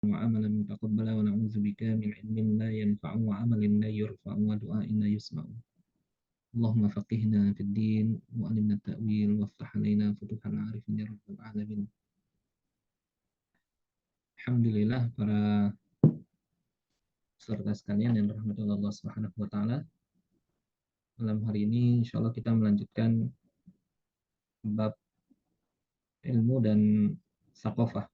وعملا متقبلا ونعوذ بك من علم لا ينفع وعمل لا يرفع ودعاء لا يسمع. اللهم فقهنا في الدين وعلمنا التأويل وافتح علينا فتوح العارفين يا رب العالمين. Alhamdulillah para peserta sekalian yang dirahmati Allah Subhanahu wa taala. Malam hari ini insyaallah kita melanjutkan bab ilmu dan sakofah.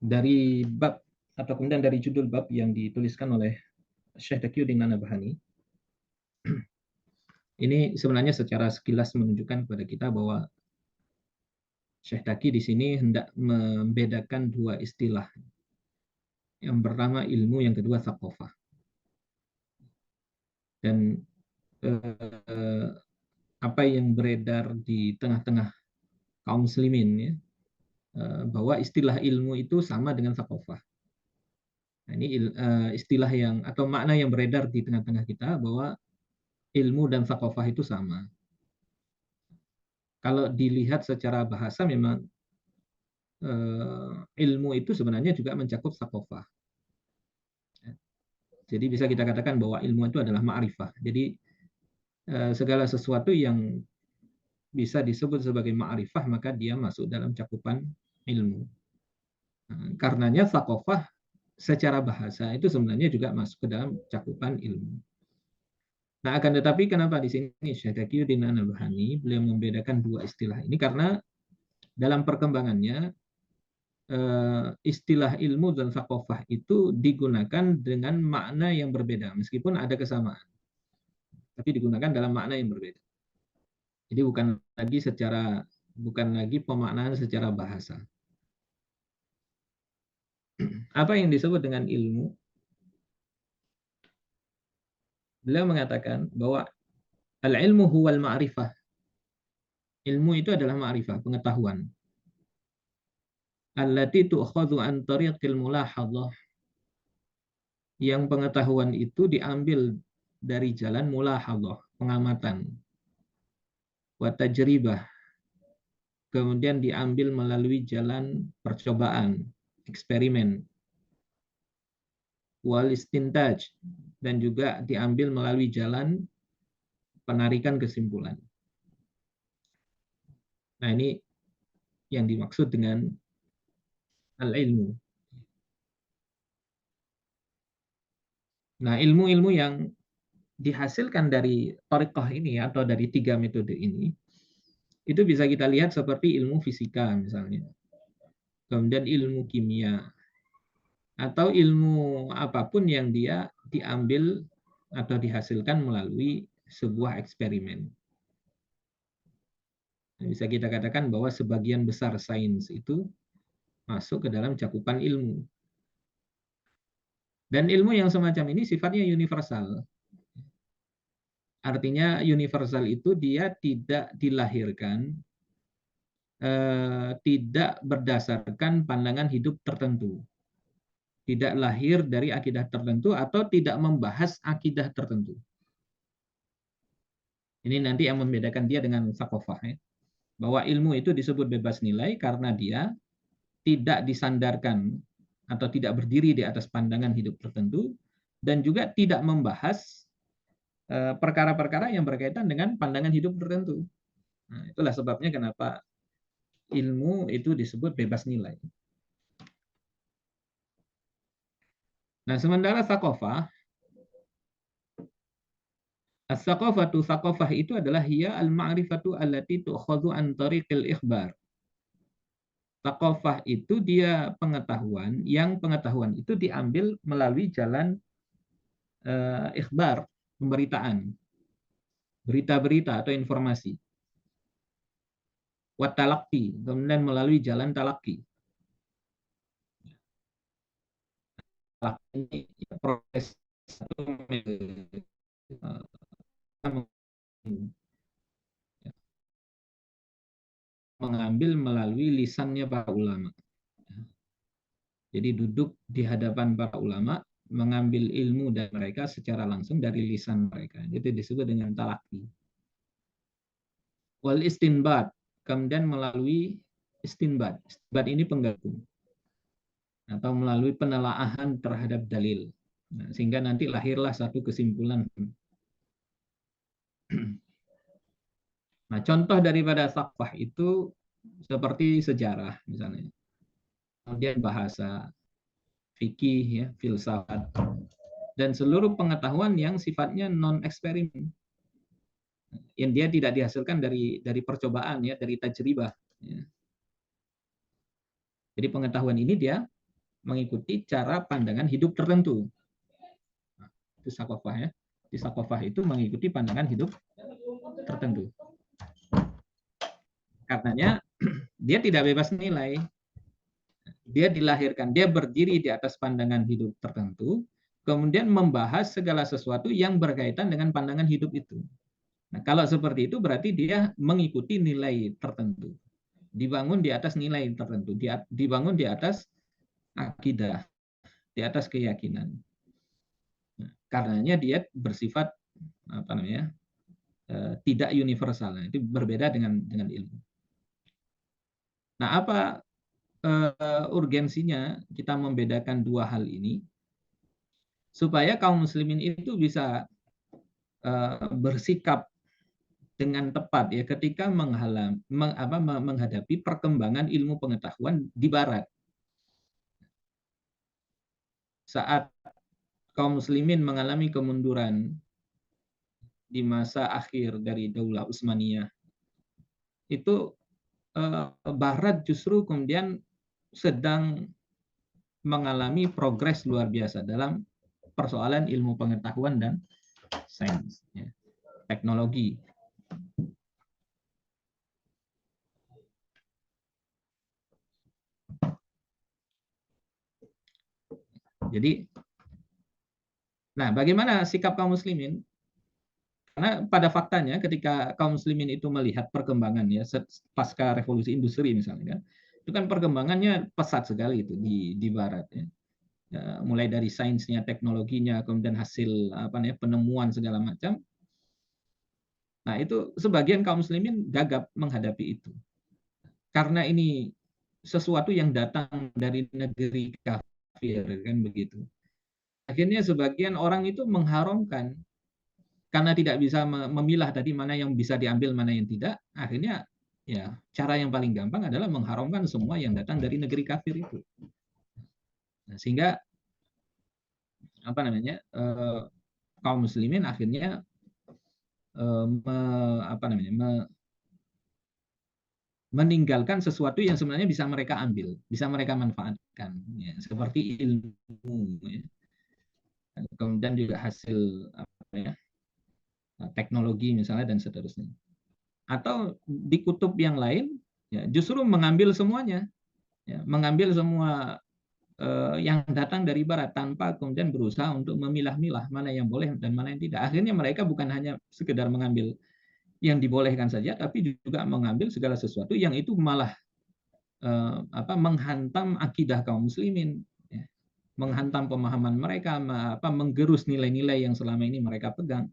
Dari bab atau kemudian dari judul bab yang dituliskan oleh Syekh Taqiyuddin An-Nabhani, ini sebenarnya secara sekilas menunjukkan kepada kita bahwa Syekh Taqi di sini hendak membedakan dua istilah. Yang pertama ilmu, yang kedua thaqafah. Dan apa yang beredar di tengah-tengah kaum muslimin ya, bahwa istilah ilmu itu sama dengan thaqafah. Nah, ini istilah yang atau makna yang beredar di tengah-tengah kita bahwa ilmu dan thaqafah itu sama. Kalau dilihat secara bahasa memang ilmu itu sebenarnya juga mencakup thaqafah. Jadi bisa kita katakan bahwa ilmu itu adalah ma'rifah. Jadi segala sesuatu yang bisa disebut sebagai ma'rifah maka dia masuk dalam cakupan ilmu. Karenanya thaqafah secara bahasa itu sebenarnya juga masuk ke dalam cakupan ilmu. Nah, akan tetapi kenapa di sini Syekh Taqiyuddin An-Nabhani beliau membedakan dua istilah ini karena dalam perkembangannya istilah ilmu dan thaqafah itu digunakan dengan makna yang berbeda meskipun ada kesamaan, tapi digunakan dalam makna yang berbeda. Jadi bukan lagi pemaknaan secara bahasa. Apa yang disebut dengan ilmu? Beliau mengatakan bahwa al-ilmu huwal ma'rifah. Ilmu itu adalah ma'rifah, pengetahuan. Allati tu'khadhu an tariqil mulahadhah. Yang pengetahuan itu diambil dari jalan mulahadhah, pengamatan. Wa tajribah. Kemudian diambil melalui jalan percobaan, eksperimen. Wal istintaj. Dan juga diambil melalui jalan penarikan kesimpulan. Nah, ini yang dimaksud dengan al-ilmu. Nah, ilmu-ilmu yang dihasilkan dari thariqah ini atau dari tiga metode ini, itu bisa kita lihat seperti ilmu fisika misalnya, kemudian ilmu kimia, atau ilmu apapun yang dia diambil atau dihasilkan melalui sebuah eksperimen. Bisa kita katakan bahwa sebagian besar sains itu masuk ke dalam cakupan ilmu. Dan ilmu yang semacam ini sifatnya universal. Artinya universal itu dia tidak dilahirkan, tidak berdasarkan pandangan hidup tertentu. Tidak lahir dari akidah tertentu atau tidak membahas akidah tertentu. Ini nanti yang membedakan dia dengan thaqafah. Ya. Bahwa ilmu itu disebut bebas nilai karena dia tidak disandarkan atau tidak berdiri di atas pandangan hidup tertentu dan juga tidak membahas perkara-perkara yang berkaitan dengan pandangan hidup tertentu. Nah, itulah sebabnya kenapa ilmu itu disebut bebas nilai. Nah, sementara thaqafah, as-thaqafatu thaqafah itu adalah hiya al-ma'rifatu allati tu'khadhu an tariqil ikhbar. Thaqafah itu dia pengetahuan, yang pengetahuan itu diambil melalui jalan ikhbar, pemberitaan, berita-berita atau informasi. Wa talaqi, kemudian melalui jalan talaqi. Ini proses mengambil melalui lisannya para ulama. Jadi duduk di hadapan para ulama, mengambil ilmu dari mereka secara langsung dari lisan mereka. Itu disebut dengan talaki. Wal istinbat, kemudian melalui istinbat. Istinbat ini penggabung atau melalui penelaahan terhadap dalil. Nah, sehingga nanti lahirlah satu kesimpulan. Nah, contoh daripada saqfah itu seperti sejarah misalnya. Kemudian bahasa, fikih, ya, filsafat, dan seluruh pengetahuan yang sifatnya non eksperimen, yang dia tidak dihasilkan dari percobaan, ya, dari tajribah. Ya. Jadi pengetahuan ini dia mengikuti cara pandangan hidup tertentu. Nah, itu sakofah, ya. Di sakofah itu mengikuti pandangan hidup tertentu. Karenanya dia tidak bebas nilai. Dia dilahirkan, dia berdiri di atas pandangan hidup tertentu, kemudian membahas segala sesuatu yang berkaitan dengan pandangan hidup itu. Nah, kalau seperti itu berarti dia mengikuti nilai tertentu. Dibangun di atas nilai tertentu, dibangun di atas akidah, di atas keyakinan. Nah, karenanya dia bersifat apa namanya? Tidak universal. Itu berbeda dengan ilmu. Nah, apa urgensinya kita membedakan dua hal ini supaya kaum muslimin itu bisa bersikap dengan tepat, ya, ketika menghadapi perkembangan ilmu pengetahuan di barat. Saat kaum muslimin mengalami kemunduran di masa akhir dari Daulah Utsmaniyah, itu barat justru kemudian sedang mengalami progres luar biasa dalam persoalan ilmu pengetahuan dan sains, ya, teknologi. Jadi, nah, bagaimana sikap kaum muslimin? Karena pada faktanya ketika kaum muslimin itu melihat perkembangan, ya, pasca revolusi industri misalnya, kan, itu kan perkembangannya pesat sekali itu di barat, ya. Ya, mulai dari sainsnya, teknologinya, kemudian hasil penemuan segala macam. Nah, itu sebagian kaum muslimin gagap menghadapi itu. Karena ini sesuatu yang datang dari negeri kafir, kan begitu. Akhirnya sebagian orang itu mengharamkan karena tidak bisa memilah tadi mana yang bisa diambil, mana yang tidak. Akhirnya, ya, cara yang paling gampang adalah mengharamkan semua yang datang dari negeri kafir itu. Nah, sehingga kaum muslimin akhirnya meninggalkan sesuatu yang sebenarnya bisa mereka ambil, bisa mereka manfaatkan, ya, seperti ilmu, ya. Kemudian juga hasil teknologi misalnya dan seterusnya. Atau di kutub yang lain, ya, justru mengambil semuanya, ya, mengambil semua yang datang dari barat tanpa kemudian berusaha untuk memilah-milah mana yang boleh dan mana yang tidak. Akhirnya mereka bukan hanya sekedar mengambil yang dibolehkan saja, tapi juga mengambil segala sesuatu yang itu malah menghantam akidah kaum muslimin, ya, menghantam pemahaman mereka, menggerus nilai-nilai yang selama ini mereka pegang.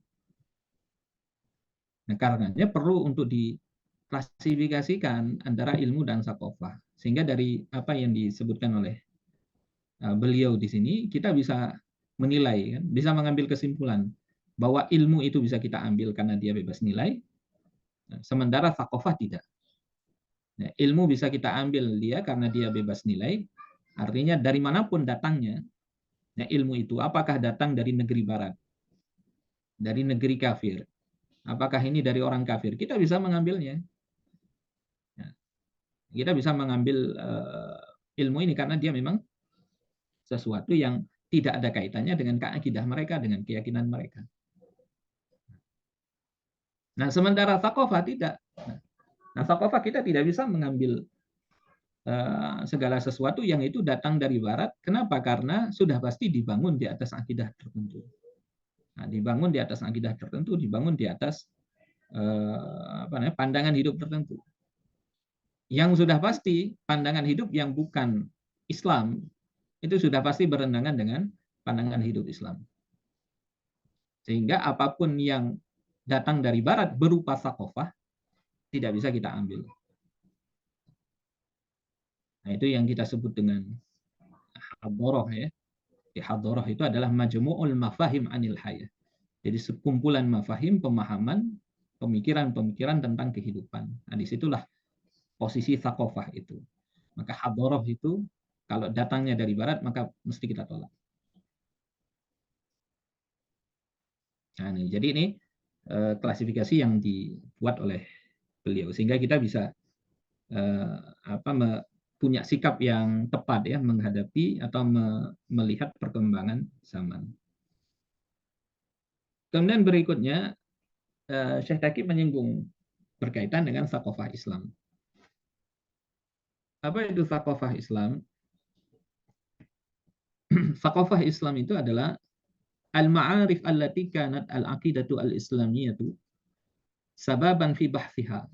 Nah, karenanya perlu untuk diklasifikasikan antara ilmu dan sakofah. Sehingga dari apa yang disebutkan oleh beliau di sini, kita bisa menilai, kan, bisa mengambil kesimpulan bahwa ilmu itu bisa kita ambil karena dia bebas nilai, sementara sakofah tidak. Nah, ilmu bisa kita ambil dia karena dia bebas nilai, artinya dari manapun datangnya, nah, ilmu itu apakah datang dari negeri barat, dari negeri kafir, apakah ini dari orang kafir, kita bisa mengambilnya. Nah, kita bisa mengambil ilmu ini karena dia memang sesuatu yang tidak ada kaitannya dengan akidah mereka, dengan keyakinan mereka. Nah, sementara sakofah tidak. Nah, sakofah kita tidak bisa mengambil segala sesuatu yang itu datang dari barat. Kenapa? Karena sudah pasti dibangun di atas akidah tertentu. Nah, dibangun di atas akidah tertentu, dibangun di atas pandangan hidup tertentu. Yang sudah pasti pandangan hidup yang bukan Islam itu sudah pasti bertentangan dengan pandangan hidup Islam. Sehingga apapun yang datang dari barat berupa sakofah tidak bisa kita ambil. Nah, itu yang kita sebut dengan hadoroh ya. Di hadoroh itu adalah majmu'ul mafahim anil hayah. Jadi sekumpulan mafahim, pemahaman, pemikiran-pemikiran tentang kehidupan. Nah, disitulah posisi sakofah itu. Maka hadoroh itu kalau datangnya dari barat maka mesti kita tolak. Nah, jadi ini klasifikasi yang dibuat oleh beliau sehingga kita bisa punya sikap yang tepat ya menghadapi atau melihat perkembangan zaman. Kemudian berikutnya Syekh Taqi menyinggung berkaitan dengan thaqafah Islam. Apa itu thaqafah Islam? Thaqafah Islam itu adalah al-ma'arif allati kanat al-aqidatu al-islamiyatu sababan fi bahthiha.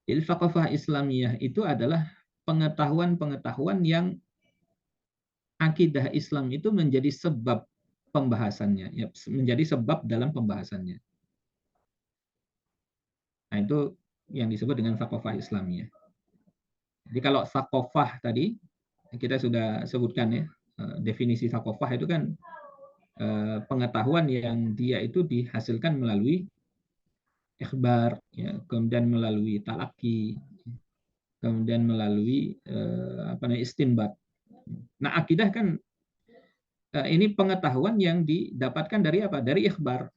Jadi thaqafah Islamiyah itu adalah pengetahuan-pengetahuan yang akidah Islam itu menjadi sebab pembahasannya, ya, menjadi sebab dalam pembahasannya. Nah, itu yang disebut dengan thaqafah Islamiyah. Jadi kalau thaqafah tadi kita sudah sebutkan ya, definisi thaqafah itu kan pengetahuan yang dia itu dihasilkan melalui ikhbar, ya, kemudian melalui talaki, kemudian melalui istinbat. Nah, akidah kan ini pengetahuan yang didapatkan dari apa? Dari ikhbar.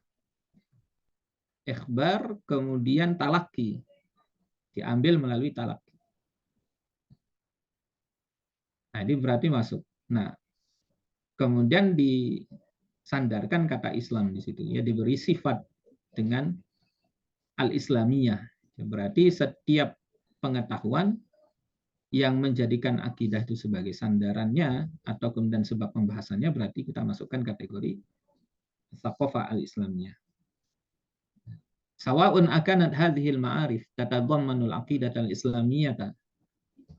Ikhbar kemudian talaki. Diambil melalui talaki. Nah, ini berarti masuk. Nah, kemudian disandarkan kata Islam di situ. Ya, diberi sifat dengan al-islamiyah. Berarti setiap pengetahuan yang menjadikan akidah itu sebagai sandarannya atau kemudian sebab pembahasannya berarti kita masukkan kategori thaqafah al-islamiyah. Sawa'un akanat hadhil ma'arif tatadhammanul aqidah al-islamiyah.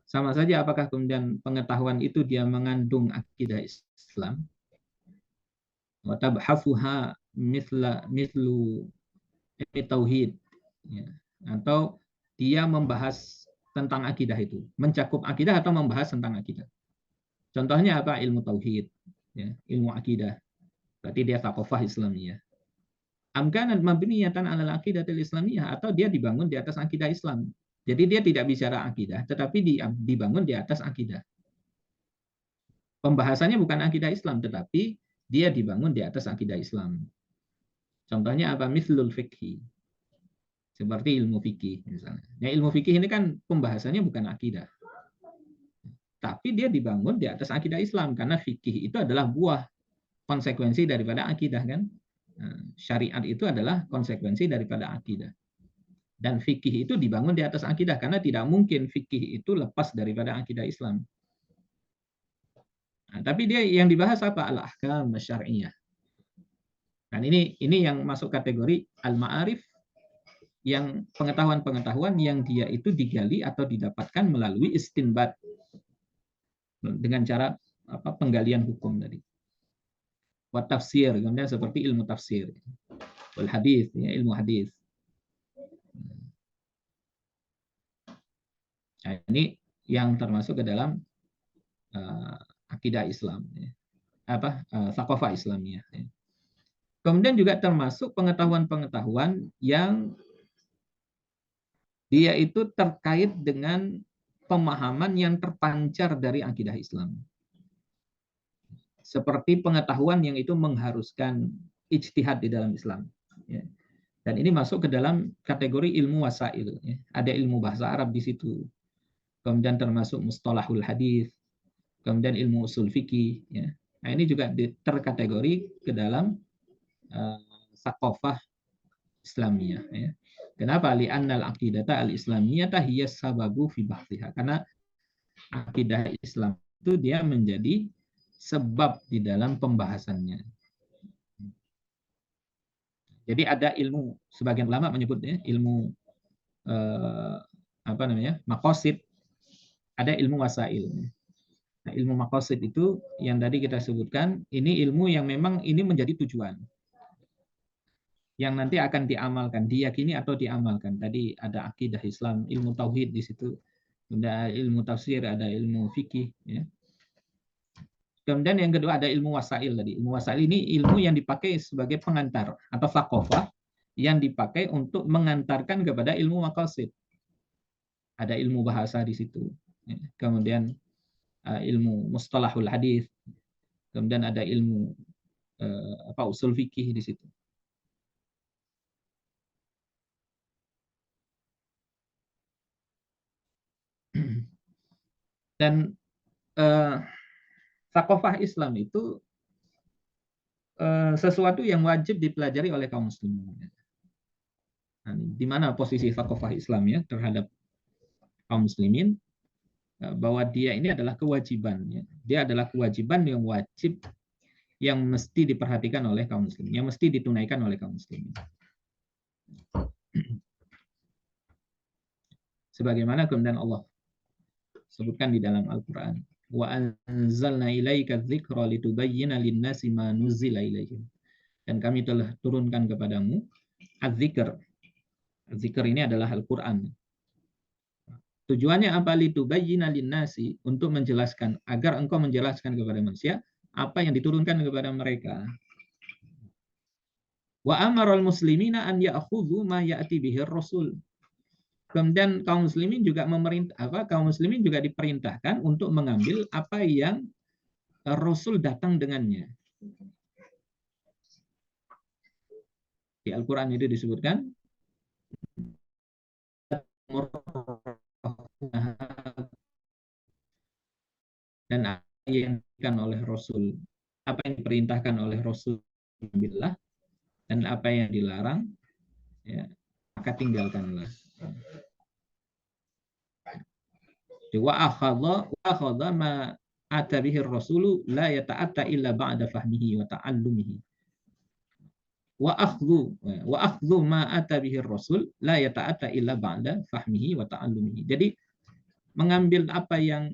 Sama saja apakah kemudian pengetahuan itu dia mengandung akidah Islam wa tabhafuha mithlu tauhid, ya, atau dia membahas tentang akidah itu, mencakup akidah atau membahas tentang akidah. Contohnya apa? Ilmu tauhid, ya, ilmu akidah. Berarti dia thaqafah Islamiyah. Amkanat mabniyatan 'alal aqidatil islamiyah, atau dia dibangun di atas akidah Islam. Jadi dia tidak bicara akidah, tetapi dibangun di atas akidah. Pembahasannya bukan akidah Islam, tetapi dia dibangun di atas akidah Islam. Contohnya apa? Mithlul fikhi. Seperti ilmu fikih misalnya. Nah, ilmu fikih ini kan pembahasannya bukan akidah. Tapi dia dibangun di atas akidah Islam karena fikih itu adalah buah konsekuensi daripada akidah kan. Syariat itu adalah konsekuensi daripada akidah. Dan fikih itu dibangun di atas akidah karena tidak mungkin fikih itu lepas daripada akidah Islam. Nah, tapi dia yang dibahas apa? Al-ahkam syar'iyyah. Dan ini yang masuk kategori al-ma'arif, yang pengetahuan-pengetahuan yang dia itu digali atau didapatkan melalui istinbat dengan cara penggalian hukum tadi. Wa tafsir, kemudian seperti ilmu tafsir. Wal hadis, ya, ilmu hadis. Nah, ini yang termasuk ke dalam akidah Islam, ya. Thaqafah Islamiyah. Ya. Kemudian juga termasuk pengetahuan-pengetahuan yang dia itu terkait dengan pemahaman yang terpancar dari akidah Islam. Seperti pengetahuan yang itu mengharuskan ijtihad di dalam Islam. Ya. Dan ini masuk ke dalam kategori ilmu wasail. Ya. Ada ilmu bahasa Arab di situ. Kemudian termasuk mustalahul hadis, kemudian ilmu usul fikih. Ya. Nah, ini juga terkategori ke dalam thaqafah Islamiyah. Ya. Kenapa? Li'annal aqidata al-islamiyata hiya sababu fi bahtiha. Karena akidah Islam itu dia menjadi sebab di dalam pembahasannya. Jadi ada ilmu, sebagian ulama menyebutnya ilmu apa namanya, maqasid, ada ilmu wasail. Nah, ilmu maqasid itu yang tadi kita sebutkan, ini ilmu yang memang ini menjadi tujuan yang nanti akan diamalkan, diyakini atau diamalkan. Tadi ada akidah Islam, ilmu tauhid di situ, ada ilmu tafsir, ada ilmu fikih. Ya. Kemudian yang kedua ada ilmu wasail tadi. Ilmu wasail ini ilmu yang dipakai sebagai pengantar atau thaqafah yang dipakai untuk mengantarkan kepada ilmu maqasid. Ada ilmu bahasa di situ. Ya. Kemudian ilmu mustalahul hadis, kemudian ada ilmu usul fikih di situ. Dan thaqafah Islam itu sesuatu yang wajib dipelajari oleh kaum muslimin. Nah, di mana posisi thaqafah Islam ya terhadap kaum muslimin? Bahwa dia ini adalah kewajiban. Ya. Dia adalah kewajiban yang wajib yang mesti diperhatikan oleh kaum muslimin, yang mesti ditunaikan oleh kaum muslimin. Sebagaimana kemudian Allah sebutkan di dalam Al-Quran. Wa anzalna ilaika dzikra litubayyana lin-nasi ma nuzila ilaihim. Dan kami telah turunkan kepadamu az-zikr. Az-zikr ini adalah Al-Quran. Tujuannya apa? Litubayyana lin-nasi, untuk menjelaskan, agar engkau menjelaskan kepada manusia apa yang diturunkan kepada mereka. Wa amaral muslimina an ya'khudhu ma ya'ti bihi rasul. Kemudian kaum muslimin juga kaum muslimin juga diperintahkan untuk mengambil apa yang Rasul datang dengannya. Di Al-Qur'an itu disebutkan dan apa yang diperintahkan oleh Rasul, apa yang diperintahkan oleh Rasul ambillah, dan apa yang dilarang ya, maka tinggalkanlah. Wa akhadha ma ata bihi rasulu la yata'atta illa ba'da fahmihi wa ta'allumihi. Wa akhdhu ma ata bihi rasul la yata'atta illa ba'da fahmihi wa ta'allumihi. Jadi mengambil apa yang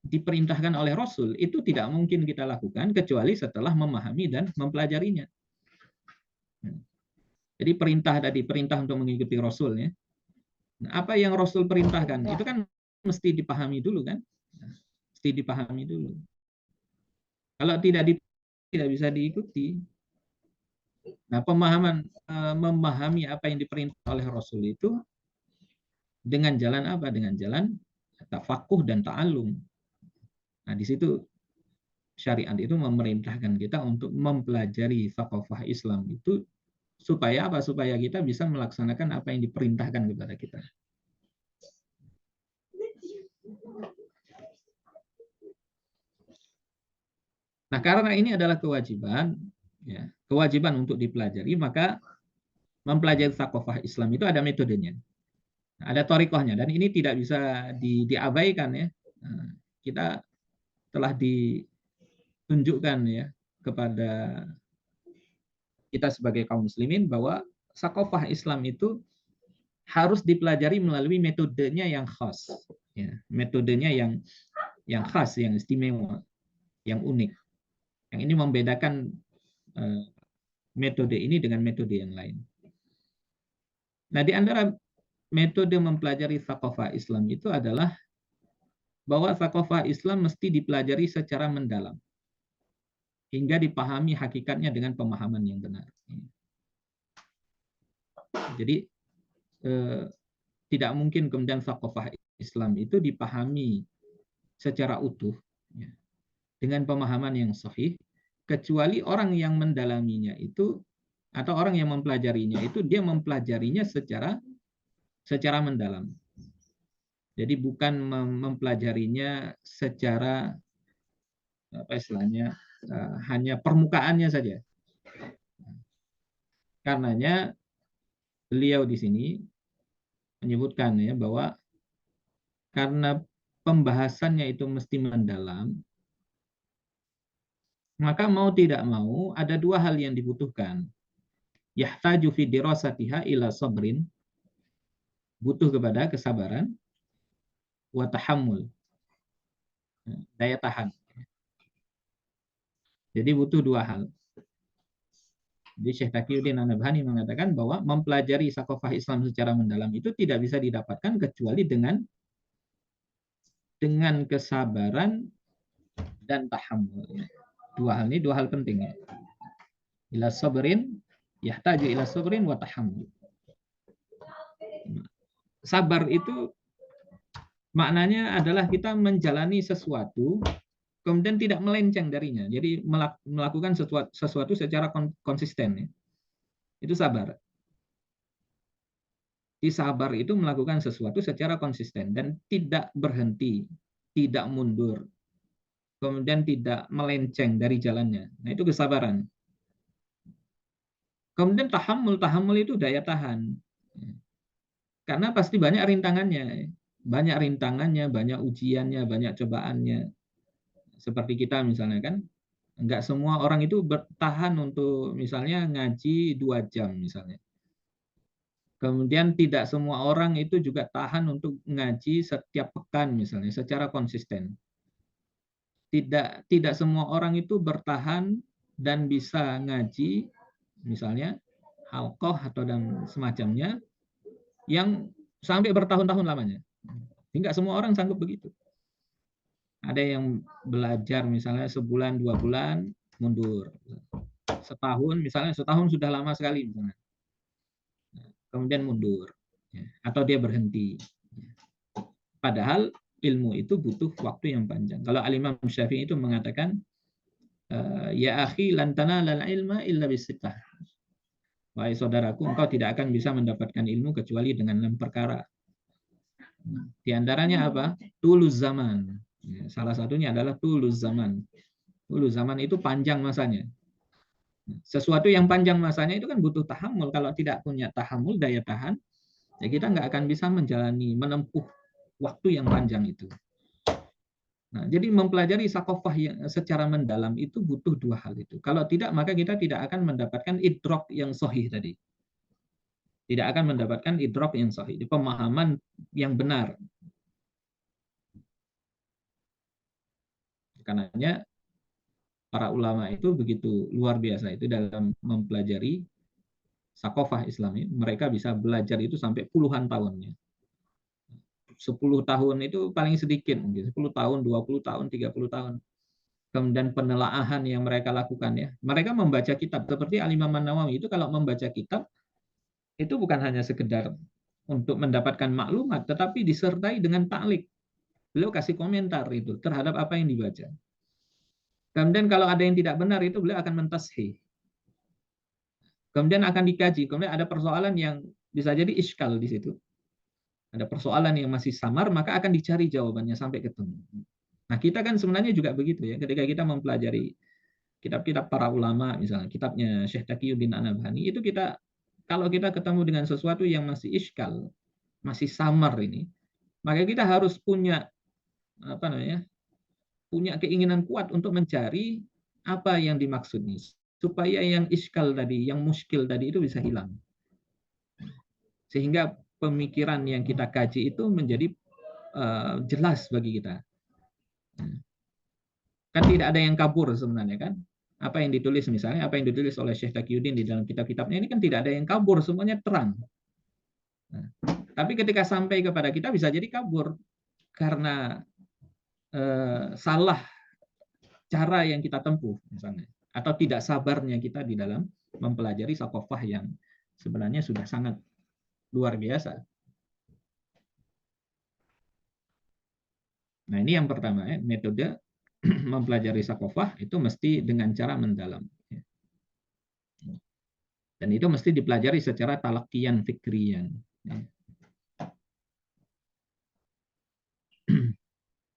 diperintahkan oleh Rasul itu tidak mungkin kita lakukan kecuali setelah memahami dan mempelajarinya. Jadi perintah untuk mengikuti Rasul ya. Nah, apa yang Rasul perintahkan itu kan mesti dipahami dulu kan? Mesti dipahami dulu. Kalau tidak bisa diikuti. Nah, memahami apa yang diperintah oleh Rasul itu dengan jalan apa? Dengan jalan tafakuh dan ta'allum. Nah, di situ syariat itu memerintahkan kita untuk mempelajari thaqafah Islam itu supaya apa? Supaya kita bisa melaksanakan apa yang diperintahkan kepada kita. Nah, karena ini adalah kewajiban, ya, kewajiban untuk dipelajari, maka mempelajari thaqafah Islam itu ada metodenya. Nah, ada thariqahnya, dan ini tidak bisa diabaikan ya. Nah, kita telah ditunjukkan ya kepada kita sebagai kaum muslimin bahwa thaqafah Islam itu harus dipelajari melalui metodenya yang khas, ya, metodenya yang khas, yang istimewa, yang unik. Yang ini membedakan metode ini dengan metode yang lain. Nah, di antara metode mempelajari thaqafah Islam itu adalah bahwa thaqafah Islam mesti dipelajari secara mendalam hingga dipahami hakikatnya dengan pemahaman yang benar. Jadi tidak mungkin kemudian thaqafah Islam itu dipahami secara utuh ya, dengan pemahaman yang sahih, kecuali orang yang mendalaminya itu atau orang yang mempelajarinya itu dia mempelajarinya secara mendalam. Jadi bukan mempelajarinya secara apa istilahnya hanya permukaannya saja. Karenanya beliau di sini menyebutkan ya bahwa karena pembahasannya itu mesti mendalam, maka mau tidak mau ada dua hal yang dibutuhkan. Yahtaju fi dirasatiha ila sabrin, butuh kepada kesabaran, wa tahammul, daya tahan. Jadi butuh dua hal. Jadi Syekh Taqiyuddin An-Nabhani mengatakan bahwa mempelajari sakofah Islam secara mendalam itu tidak bisa didapatkan kecuali dengan kesabaran dan tahammul. Dua hal ini dua hal penting ya. Ila sabrin, yahtaju ila sabrin wa tahammul. Sabar itu maknanya adalah kita menjalani sesuatu kemudian tidak melenceng darinya. Jadi melakukan sesuatu secara konsisten ya. Itu sabar. Di sabar itu melakukan sesuatu secara konsisten dan tidak berhenti, tidak mundur, kemudian tidak melenceng dari jalannya. Nah, itu kesabaran. Kemudian tahammul itu daya tahan. Karena pasti banyak rintangannya. Banyak rintangannya, banyak ujiannya, banyak cobaannya. Seperti kita misalnya kan, enggak semua orang itu bertahan untuk misalnya ngaji 2 jam misalnya. Kemudian tidak semua orang itu juga tahan untuk ngaji setiap pekan misalnya secara konsisten. Tidak semua orang itu bertahan dan bisa ngaji misalnya halqah atau dan semacamnya yang sampai bertahun-tahun lamanya. Tidak semua orang sanggup begitu. Ada yang belajar misalnya sebulan, 2 bulan, mundur. Setahun, misalnya setahun sudah lama sekali misalnya. Kemudian mundur. Atau dia berhenti. Padahal ilmu itu butuh waktu yang panjang. Kalau Al-Imam Syafi'i itu mengatakan, ya akhi lan tanalal ilma illa bisittah. Wahai saudaraku, engkau tidak akan bisa mendapatkan ilmu kecuali dengan 6 perkara. Di antaranya apa? Tuluz zaman. Salah satunya adalah tuluz zaman. Tuluz zaman itu panjang masanya. Sesuatu yang panjang masanya itu kan butuh tahammul. Kalau tidak punya tahammul, daya tahan, ya kita nggak akan bisa menempuh waktu yang panjang itu. Nah, jadi mempelajari sakofah yang secara mendalam itu butuh dua hal itu. Kalau tidak, maka kita tidak akan mendapatkan idrok yang sahih tadi. Tidak akan mendapatkan idrok yang sahih, pemahaman yang benar. Karenanya para ulama itu begitu luar biasa itu dalam mempelajari sakofah Islami. Mereka bisa belajar itu sampai puluhan tahunnya. 10 tahun itu paling sedikit, 10 tahun, 20 tahun, 30 tahun. Kemudian penelaahan yang mereka lakukan ya. Mereka membaca kitab seperti Al-Imam An-Nawawi itu kalau membaca kitab itu bukan hanya sekedar untuk mendapatkan maklumat tetapi disertai dengan ta'liq. Beliau kasih komentar itu terhadap apa yang dibaca. Kemudian kalau ada yang tidak benar itu beliau akan mentashih. Kemudian akan dikaji. Kemudian ada persoalan yang bisa jadi iskal di situ. Ada persoalan yang masih samar, maka akan dicari jawabannya sampai ketemu. Nah, kita kan sebenarnya juga begitu ya. Ketika kita mempelajari kitab-kitab para ulama, misalnya kitabnya Syekh Taqiyuddin An-Nabhani, itu kita kalau kita ketemu dengan sesuatu yang masih iskal, masih samar ini, maka kita harus punya apa namanya? Punya keinginan kuat untuk mencari apa yang dimaksud nih, supaya yang iskal tadi, yang muskil tadi itu bisa hilang. Sehingga pemikiran yang kita kaji itu menjadi jelas bagi kita. Kan tidak ada yang kabur sebenarnya kan. Apa yang ditulis misalnya, apa yang ditulis oleh Syekh Taqiyuddin di dalam kitab-kitabnya ini kan tidak ada yang kabur, semuanya terang. Nah, tapi ketika sampai kepada kita bisa jadi kabur karena salah cara yang kita tempuh misalnya, atau tidak sabarnya kita di dalam mempelajari sakofah yang sebenarnya sudah sangat luar biasa. Nah, ini yang pertama ya, metode mempelajari sakofah itu mesti dengan cara mendalam. Dan itu mesti dipelajari secara talakian fikrian.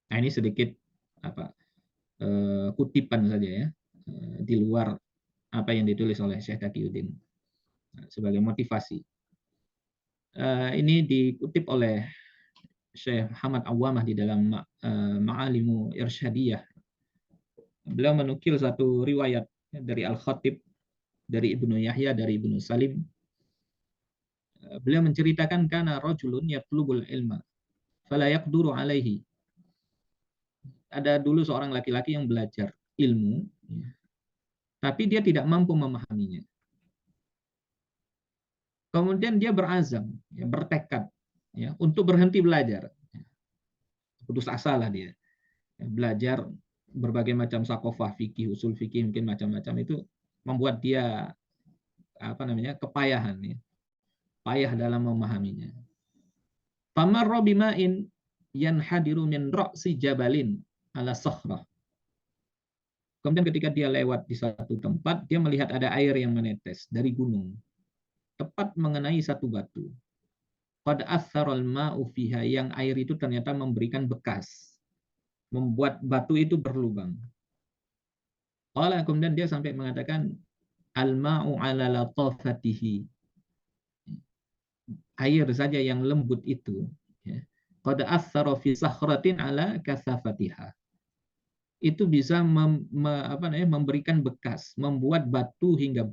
Nah, ini sedikit apa kutipan saja ya di luar apa yang ditulis oleh Syekh Taqiyuddin sebagai motivasi. Ini dikutip oleh Syekh Muhammad Awamah di dalam Ma'alimu Irsyadiyah. Beliau menukil satu riwayat dari Al-Khatib, dari Ibnu Yahya, dari Ibnu Salim. beliau menceritakan kana rajulun yatlubul ilma fala yaqduru alaihi. Ada dulu seorang laki-laki yang belajar ilmu, tapi dia tidak mampu memahaminya. Kemudian dia berazam, ya, bertekad, ya, untuk berhenti belajar. Putus asa lah dia. Ya, belajar berbagai macam sakofah fikih, usul fikih, mungkin macam-macam itu membuat dia kepayahan, ya, payah dalam memahaminya. Famarra bima'in yanhadiru min ra'si jabalin ala sakhrah. Kemudian ketika dia lewat di satu tempat, dia melihat ada air yang menetes dari gunung, tepat mengenai satu batu. Qad atharal ma'u fiha, yang air itu ternyata memberikan bekas, membuat batu itu berlubang. Kemudian dia sampai mengatakan al-ma'u ala latafatihi. Air saja yang lembut itu, ya, qad athara fi sakhratin ala kasafatiha. Itu bisa memberikan bekas, membuat batu hingga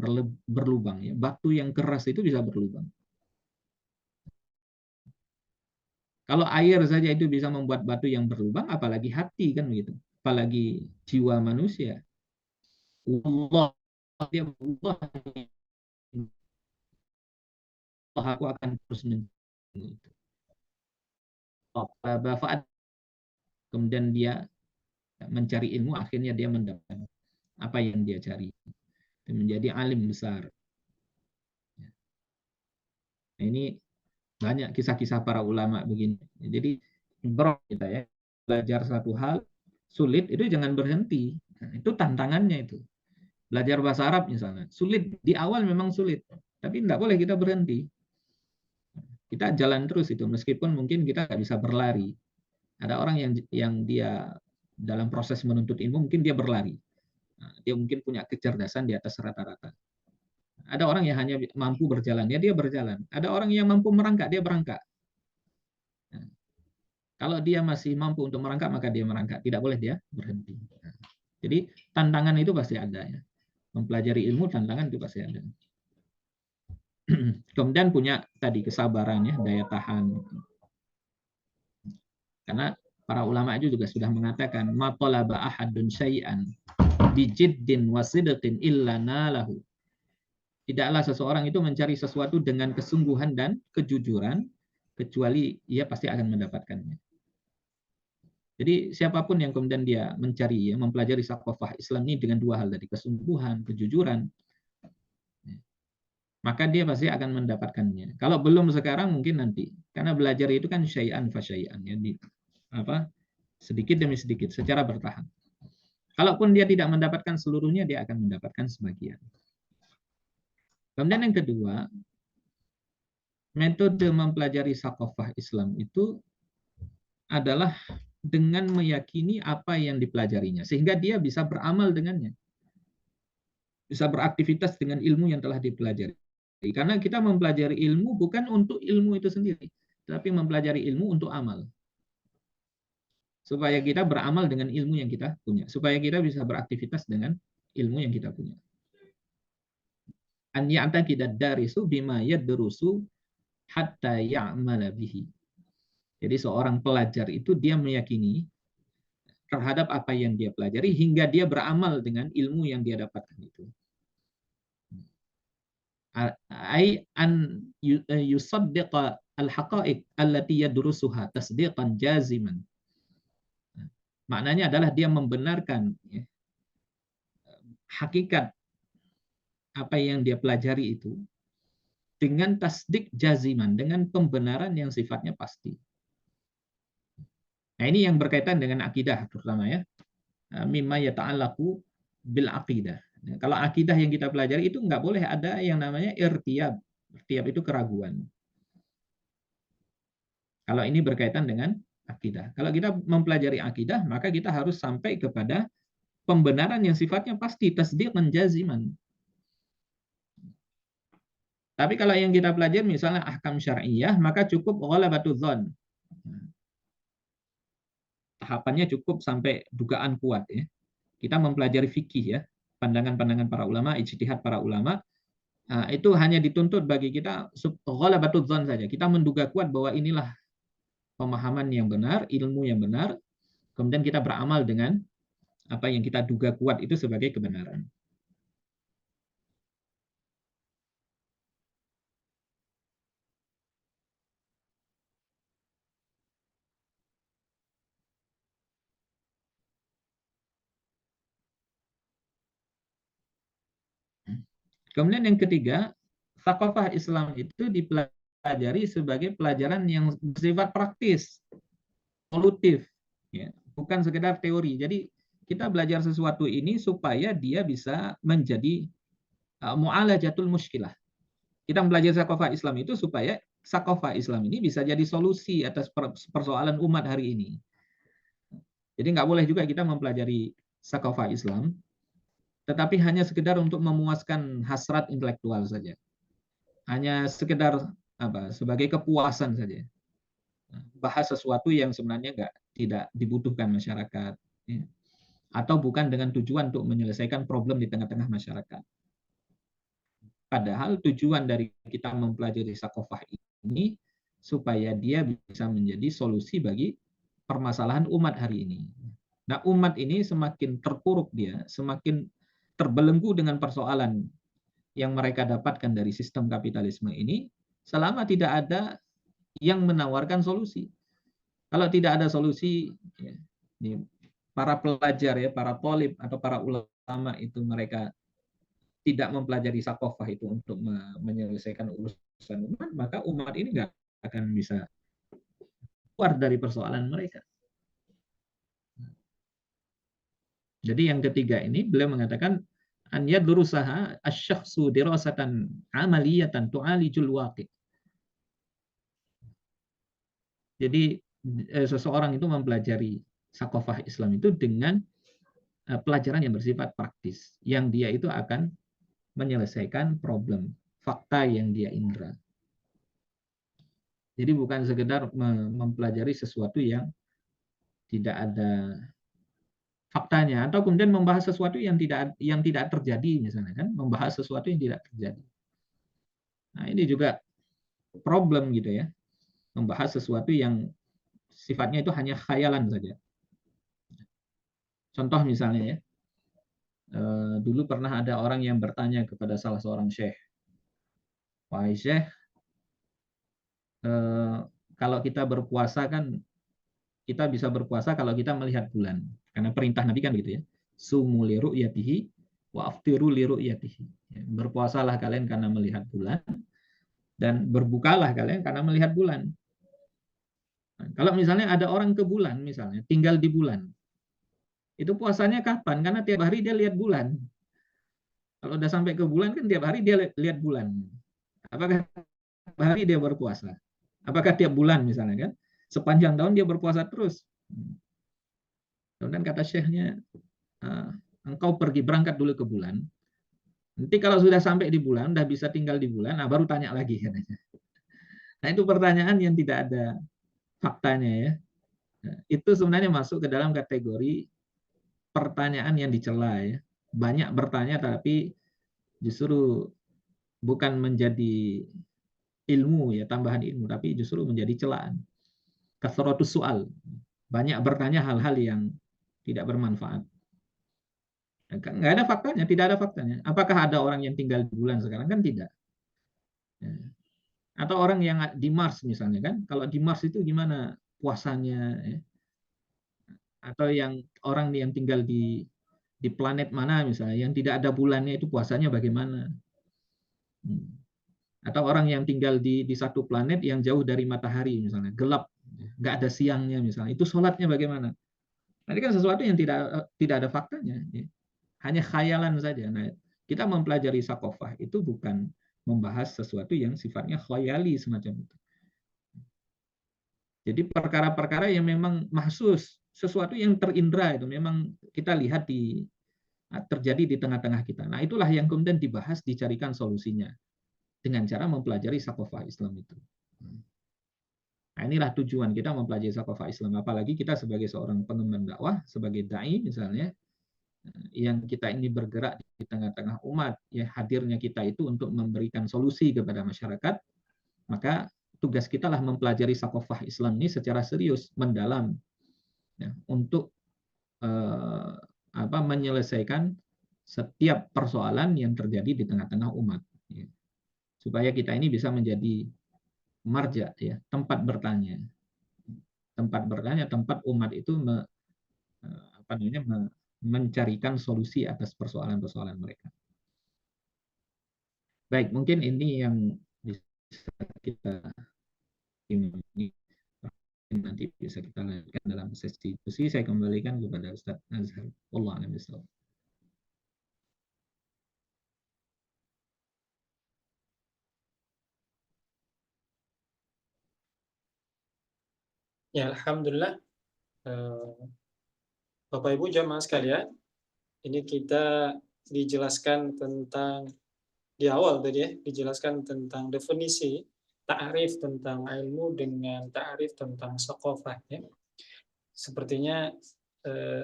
berlubang. Ya. Batu yang keras itu bisa berlubang. Kalau air saja itu bisa membuat batu yang berlubang, apalagi hati, kan begitu. Apalagi jiwa manusia. Allah, aku akan terus menjadi. Kemudian dia mencari ilmu, akhirnya dia mendapat apa yang dia cari. Dan menjadi alim besar. Nah, ini banyak kisah-kisah para ulama begini. Jadi kita ya, belajar satu hal sulit itu jangan berhenti. Nah, itu tantangannya itu. Belajar bahasa Arab misalnya, sulit di awal memang sulit, tapi tidak boleh kita berhenti. Kita jalan terus itu, meskipun mungkin kita nggak bisa berlari. Ada orang yang dia dalam proses menuntut ilmu mungkin dia berlari. Nah, dia mungkin punya kecerdasan di atas rata-rata. Ada orang yang hanya mampu berjalan, ya dia berjalan. Ada orang yang mampu merangkak, dia berangkat. Nah, kalau dia masih mampu untuk merangkak, maka dia merangkak. Tidak boleh dia berhenti. Nah, jadi tantangan itu pasti ada. Ya. Mempelajari ilmu, tantangan itu pasti ada. Kemudian punya tadi kesabaran, ya, daya tahan. Karena para ulama itu juga sudah mengatakan, ma talaba ahadun syai'an bijiddin wasidqin illa nalahu. Tidaklah seseorang itu mencari sesuatu dengan kesungguhan dan kejujuran, kecuali ia pasti akan mendapatkannya. Jadi siapapun yang kemudian dia mencari, ya, mempelajari sakofah Islam ini dengan dua hal tadi, kesungguhan, kejujuran, maka dia pasti akan mendapatkannya. Kalau belum sekarang, mungkin nanti. Karena belajar itu kan syai'an fa syai'an, ya, sedikit demi sedikit, secara bertahap. Kalaupun dia tidak mendapatkan seluruhnya, dia akan mendapatkan sebagian. Kemudian yang kedua, metode mempelajari sakofah Islam itu adalah dengan meyakini apa yang dipelajarinya, sehingga dia bisa beramal dengannya. Bisa beraktivitas dengan ilmu yang telah dipelajari. Karena kita mempelajari ilmu bukan untuk ilmu itu sendiri, tapi mempelajari ilmu untuk amal. Supaya kita beramal dengan ilmu yang kita punya. Supaya kita bisa beraktivitas dengan ilmu yang kita punya. An ya'taqida darisu bima yadrusu hatta ya'mala bihi. Jadi seorang pelajar itu dia meyakini terhadap apa yang dia pelajari hingga dia beramal dengan ilmu yang dia dapatkan itu. Ai an yusaddiqa al-haqa'iq allati yadrusuha tasdiqan jaziman. Maknanya adalah dia membenarkan, ya, hakikat apa yang dia pelajari itu dengan tasdik jaziman, dengan pembenaran yang sifatnya pasti. Nah, ini yang berkaitan dengan akidah terutama, ya. Mimma yata'allaqu bil aqidah. Kalau akidah yang kita pelajari itu nggak boleh ada yang namanya irtiyab. Irtiyab itu keraguan. Kalau ini berkaitan dengan akidah. Kalau kita mempelajari akidah, maka kita harus sampai kepada pembenaran yang sifatnya pasti, tasdiqan jaziman. Tapi kalau yang kita pelajari misalnya ahkam syar'iyah, maka cukup ghalabatudz dzan. Tahapannya cukup sampai dugaan kuat, ya. Kita mempelajari fikih, ya, pandangan-pandangan para ulama, ijtihad para ulama, Itu hanya dituntut bagi kita ghalabatul dzan saja. Kita menduga kuat bahwa inilah pemahaman yang benar, ilmu yang benar, kemudian kita beramal dengan apa yang kita duga kuat itu sebagai kebenaran. Kemudian yang ketiga, thaqafah Islam itu dipelajari sebagai pelajaran yang bersifat praktis, solutif, ya, bukan sekedar teori. Jadi kita belajar sesuatu ini supaya dia bisa menjadi mu'alajatul muskilah. Kita belajar thaqafah Islam itu supaya thaqafah Islam ini bisa jadi solusi atas persoalan umat hari ini. Jadi nggak boleh juga kita mempelajari thaqafah Islam, tetapi hanya sekedar untuk memuaskan hasrat intelektual saja. Hanya sekedar sebagai kepuasan saja. Bahas sesuatu yang sebenarnya tidak dibutuhkan masyarakat. Ya. Atau bukan dengan tujuan untuk menyelesaikan problem di tengah-tengah masyarakat. Padahal tujuan dari kita mempelajari sakofah ini supaya dia bisa menjadi solusi bagi permasalahan umat hari ini. Nah, umat ini semakin terpuruk dia, semakin terbelenggu dengan persoalan yang mereka dapatkan dari sistem kapitalisme ini, selama tidak ada yang menawarkan solusi. Kalau tidak ada solusi, ya, para pelajar ya, para polib atau para ulama itu mereka tidak mempelajari sakofah itu untuk menyelesaikan urusan umat, maka umat ini nggak akan bisa keluar dari persoalan mereka. Jadi yang ketiga ini beliau mengatakan an yadrusaha asy-syakhsu dirasatan amaliyatan tu'alijul waqi'. Jadi seseorang itu mempelajari sakofah Islam itu dengan pelajaran yang bersifat praktis, yang dia itu akan menyelesaikan problem fakta yang dia indra. Jadi bukan sekedar mempelajari sesuatu yang tidak ada faktanya, atau kemudian membahas sesuatu yang tidak terjadi misalnya kan, membahas sesuatu yang tidak terjadi. Nah ini juga problem gitu ya, membahas sesuatu yang sifatnya itu hanya khayalan saja. Contoh misalnya ya, dulu pernah ada orang yang bertanya kepada salah seorang syekh, wahai syekh, kalau kita berpuasa kan kita bisa berpuasa kalau kita melihat bulan. Karena perintah Nabi kan gitu ya. Sumu li ru'yatihi wa aftiru li ru'yatihi. Berpuasalah kalian karena melihat bulan dan berbukalah kalian karena melihat bulan. Nah, kalau misalnya ada orang ke bulan misalnya, tinggal di bulan. Itu puasanya kapan? Karena tiap hari dia lihat bulan. Kalau udah sampai ke bulan kan tiap hari dia lihat bulan. Apakah tiap hari dia berpuasa? Apakah tiap bulan misalnya kan? Sepanjang tahun dia berpuasa terus. Kemudian kata syekhnya, engkau pergi berangkat dulu ke bulan. Nanti kalau sudah sampai di bulan, udah bisa tinggal di bulan, nah baru tanya lagi katanya. Nah itu pertanyaan yang tidak ada faktanya ya. Nah, itu sebenarnya masuk ke dalam kategori pertanyaan yang dicela ya. Banyak bertanya tapi justru bukan menjadi ilmu ya, tambahan ilmu, tapi justru menjadi celaan. Kasratus soal. Banyak bertanya hal-hal yang tidak bermanfaat. Nggak ada faktanya, tidak ada faktanya. Apakah ada orang yang tinggal di bulan sekarang? Kan tidak. Ya. Atau orang yang di Mars misalnya kan, kalau di Mars itu gimana puasanya? Ya. Atau yang orang yang tinggal di planet mana misalnya, yang tidak ada bulannya itu puasanya bagaimana? Atau orang yang tinggal di satu planet yang jauh dari matahari misalnya, gelap, nggak ada siangnya misalnya, itu sholatnya bagaimana? Nah, ini kan sesuatu yang tidak ada faktanya. Ya. Hanya khayalan saja. Nah, kita mempelajari sakofah itu bukan membahas sesuatu yang sifatnya khayali semacam itu. Jadi perkara-perkara yang memang mahsus, sesuatu yang terindra itu memang kita lihat terjadi di tengah-tengah kita. Nah, itulah yang kemudian dibahas, dicarikan solusinya dengan cara mempelajari sakofah Islam itu. Nah, inilah tujuan kita mempelajari sakofah Islam. Apalagi kita sebagai seorang pengemban dakwah, sebagai dai misalnya, yang kita ini bergerak di tengah-tengah umat, ya hadirnya kita itu untuk memberikan solusi kepada masyarakat, maka tugas kita lah mempelajari sakofah Islam ini secara serius, mendalam, ya, untuk menyelesaikan setiap persoalan yang terjadi di tengah-tengah umat, ya. Supaya kita ini bisa menjadi marja, ya, tempat umat itu mencarikan solusi atas persoalan-persoalan mereka. Baik, mungkin ini yang bisa kita ini nanti bisa kita lanjutkan dalam sesi diskusi. Saya kembalikan kepada Ustaz Azhar. Wallahu a'lam bishawab. Ya, alhamdulillah. Bapak Ibu jamaah sekalian, ini kita dijelaskan tentang di awal tadi ya, dijelaskan tentang definisi ta'rif tentang ilmu dengan ta'rif tentang saqafah ya. Sepertinya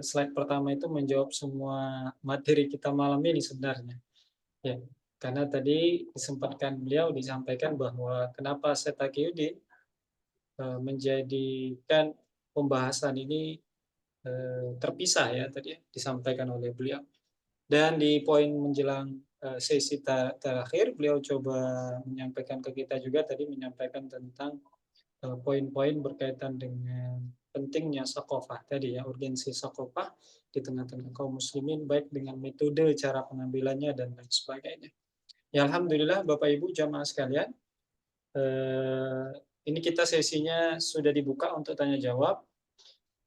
slide pertama itu menjawab semua materi kita malam ini sebenarnya. Ya, karena tadi disempatkan beliau disampaikan bahwa kenapa Syekh Taqiyuddin menjadikan pembahasan ini terpisah ya tadi disampaikan oleh beliau. Dan di poin menjelang sesi terakhir beliau coba menyampaikan ke kita juga tadi menyampaikan tentang poin-poin berkaitan dengan pentingnya sakofah tadi ya, urgensi sakofah di tengah-tengah kaum muslimin baik dengan metode cara pengambilannya dan lain sebagainya. Ya alhamdulillah Bapak Ibu jamaah sekalian, ini kita sesinya sudah dibuka untuk tanya jawab.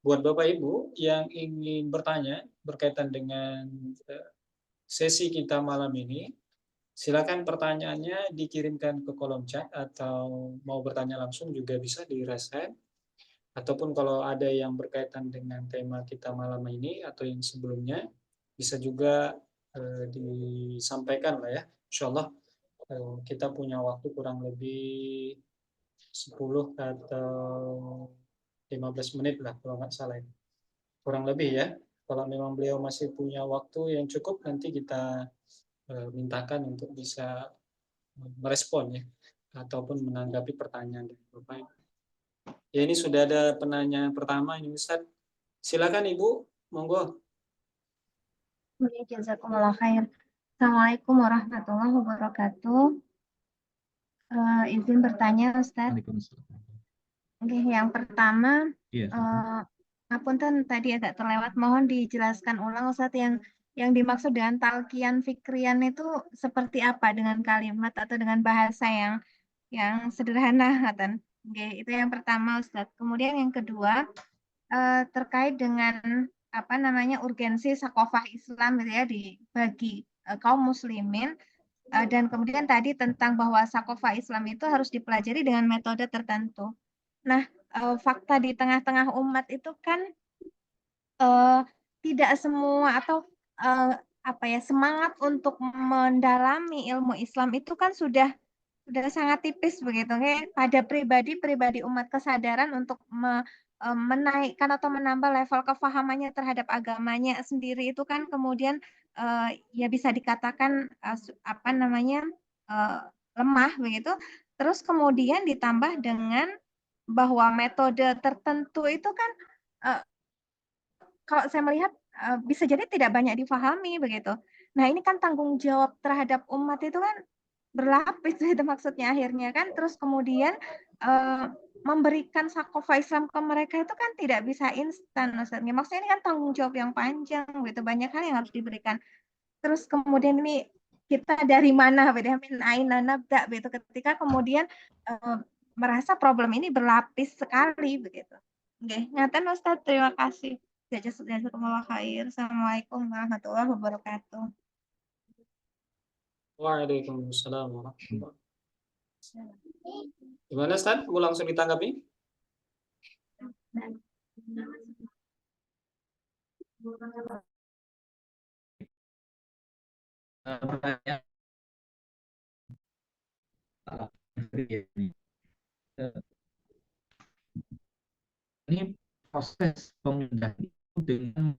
Buat Bapak Ibu yang ingin bertanya berkaitan dengan sesi kita malam ini, silakan pertanyaannya dikirimkan ke kolom chat atau mau bertanya langsung juga bisa di raise hand. Ataupun kalau ada yang berkaitan dengan tema kita malam ini atau yang sebelumnya, bisa juga disampaikan lah ya. Insya Allah kita punya waktu kurang lebih 10 atau 15 menit lah kalau nggak salah. Kurang lebih ya. Kalau memang beliau masih punya waktu yang cukup, nanti kita mintakan untuk bisa merespon ya, ataupun menanggapi pertanyaan dari Bapak. Ya ini sudah ada penanya pertama ini Ustaz. Silakan Ibu, monggo. Jazakumullah khair. Assalamualaikum warahmatullahi wabarakatuh. Izin bertanya Ustaz. Waalaikumsalam. Oke, yang pertama, Iya, Ngapunten tadi agak terlewat, mohon dijelaskan ulang Ustaz yang dimaksud dengan talqiyan fikrian itu seperti apa dengan kalimat atau dengan bahasa yang sederhana, Ngaten. Oke, itu yang pertama Ustaz. Kemudian yang kedua, terkait dengan apa namanya urgensi sakofah Islam gitu ya bagi kaum muslimin, dan kemudian tadi tentang bahwa sakofah Islam itu harus dipelajari dengan metode tertentu. Nah, fakta di tengah-tengah umat itu kan tidak semua atau apa ya, semangat untuk mendalami ilmu Islam itu kan sudah sangat tipis begitu. Kayak pada pribadi umat kesadaran untuk menaikkan atau menambah level kefahamannya terhadap agamanya sendiri itu kan kemudian ya bisa dikatakan apa namanya lemah begitu. Terus kemudian ditambah dengan bahwa metode tertentu itu kan kalau saya melihat bisa jadi tidak banyak difahami begitu. Nah, ini kan tanggung jawab terhadap umat itu kan berlapis itu maksudnya akhirnya kan. Terus kemudian memberikan sakofah Islam ke mereka itu kan tidak bisa instan maksudnya. Maksudnya ini kan tanggung jawab yang panjang gitu. Banyak hal yang harus diberikan. Terus kemudian ini kita dari mana min aina nabda gitu ketika kemudian merasa problem ini berlapis sekali begitu. Oke, ngaten Ustaz, terima kasih. Jazakumullah khair. Assalamualaikum warahmatullahi wabarakatuh. Waalaikumsalam warahmatullahi wabarakatuh. Gimana Ustaz? Mau langsung ditanggapi? Pertanyaan ini proses pemindahan itu dengan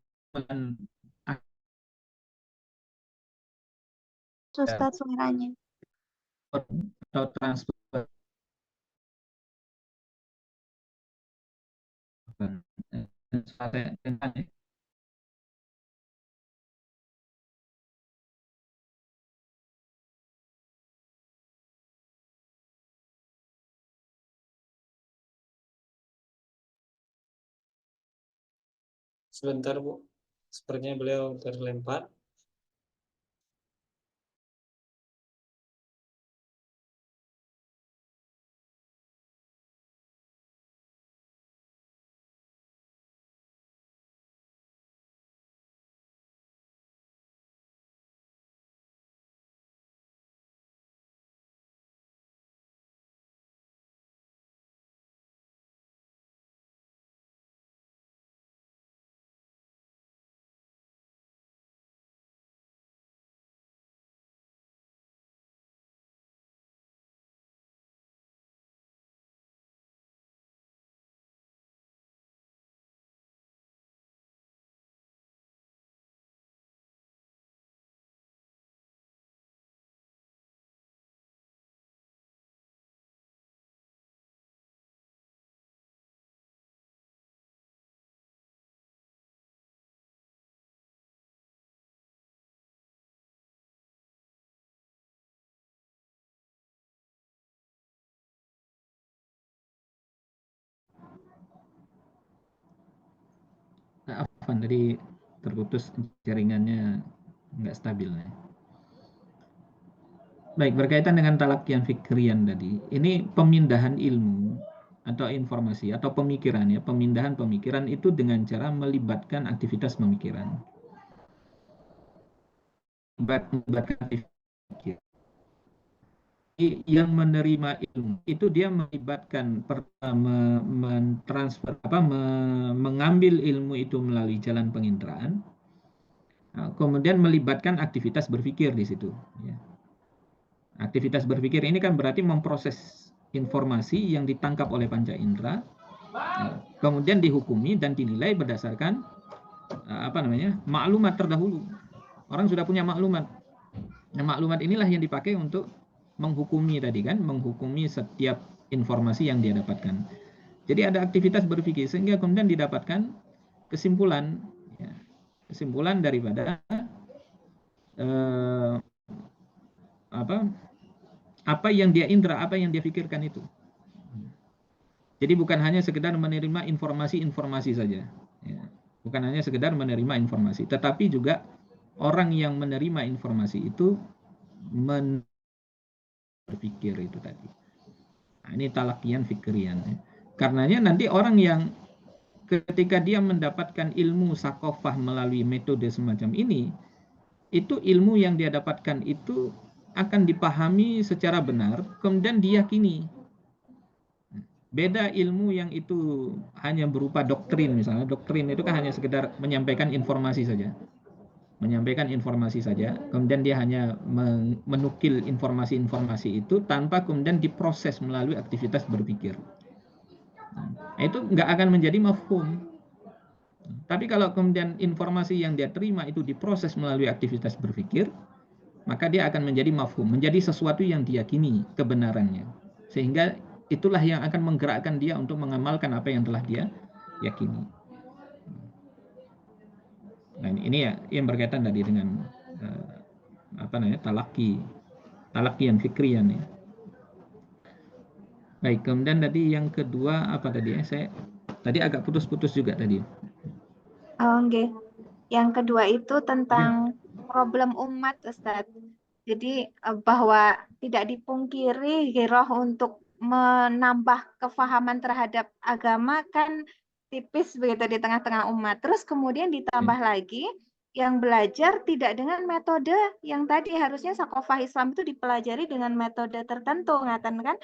Ustadz suaranya. atau transfer Sebentar Bu, sepertinya beliau terlempar. Afwan, tadi terputus jaringannya, nggak stabil. Baik, berkaitan dengan talaqiyan fikrian tadi, ini pemindahan ilmu atau informasi atau pemikiran ya, pemindahan pemikiran itu dengan cara melibatkan aktivitas pemikiran. Melibatkan aktivitas pemikiran. Yang menerima ilmu itu dia melibatkan mentransfer mengambil ilmu itu melalui jalan penginderaan, kemudian melibatkan aktivitas berpikir di situ ya. Aktivitas berpikir ini kan berarti memproses informasi yang ditangkap oleh panca indera, kemudian dihukumi dan dinilai berdasarkan maklumat terdahulu. Orang sudah punya maklumat. Nah, maklumat inilah yang dipakai untuk menghukumi tadi kan, menghukumi setiap informasi yang dia dapatkan. Jadi ada aktivitas berpikir sehingga kemudian didapatkan kesimpulan, ya, kesimpulan daripada apa yang dia indra, apa yang dia pikirkan itu. Jadi bukan hanya sekedar menerima informasi-informasi saja, ya. Bukan hanya sekedar menerima informasi, tetapi juga orang yang menerima informasi itu berpikir itu tadi. Nah, ini talaqiyan fikrian. Ya. Karenanya nanti orang yang ketika dia mendapatkan ilmu sakofah melalui metode semacam ini, itu ilmu yang dia dapatkan itu akan dipahami secara benar, kemudian diyakini. Beda ilmu yang itu hanya berupa doktrin misalnya. Doktrin itu kan hanya sekedar menyampaikan informasi saja. Menyampaikan informasi saja, kemudian dia hanya menukil informasi-informasi itu tanpa kemudian diproses melalui aktivitas berpikir. Nah, itu nggak akan menjadi mafhum. Tapi kalau kemudian informasi yang dia terima itu diproses melalui aktivitas berpikir, maka dia akan menjadi mafhum, menjadi sesuatu yang diyakini kebenarannya. Sehingga itulah yang akan menggerakkan dia untuk mengamalkan apa yang telah dia yakini. Nah, ini ya yang berkaitan tadi dengan talaqiyan fikriyan ya. Baik, kemudian tadi yang kedua apa tadi ya? Saya tadi agak putus-putus juga tadi. Okay. Yang kedua itu tentang problem umat, Ustaz. Jadi bahwa tidak dipungkiri giroh untuk menambah kefahaman terhadap agama kan tipis begitu di tengah-tengah umat. Terus kemudian ditambah lagi yang belajar tidak dengan metode yang tadi harusnya sakofah Islam itu dipelajari dengan metode tertentu, ngaten kan?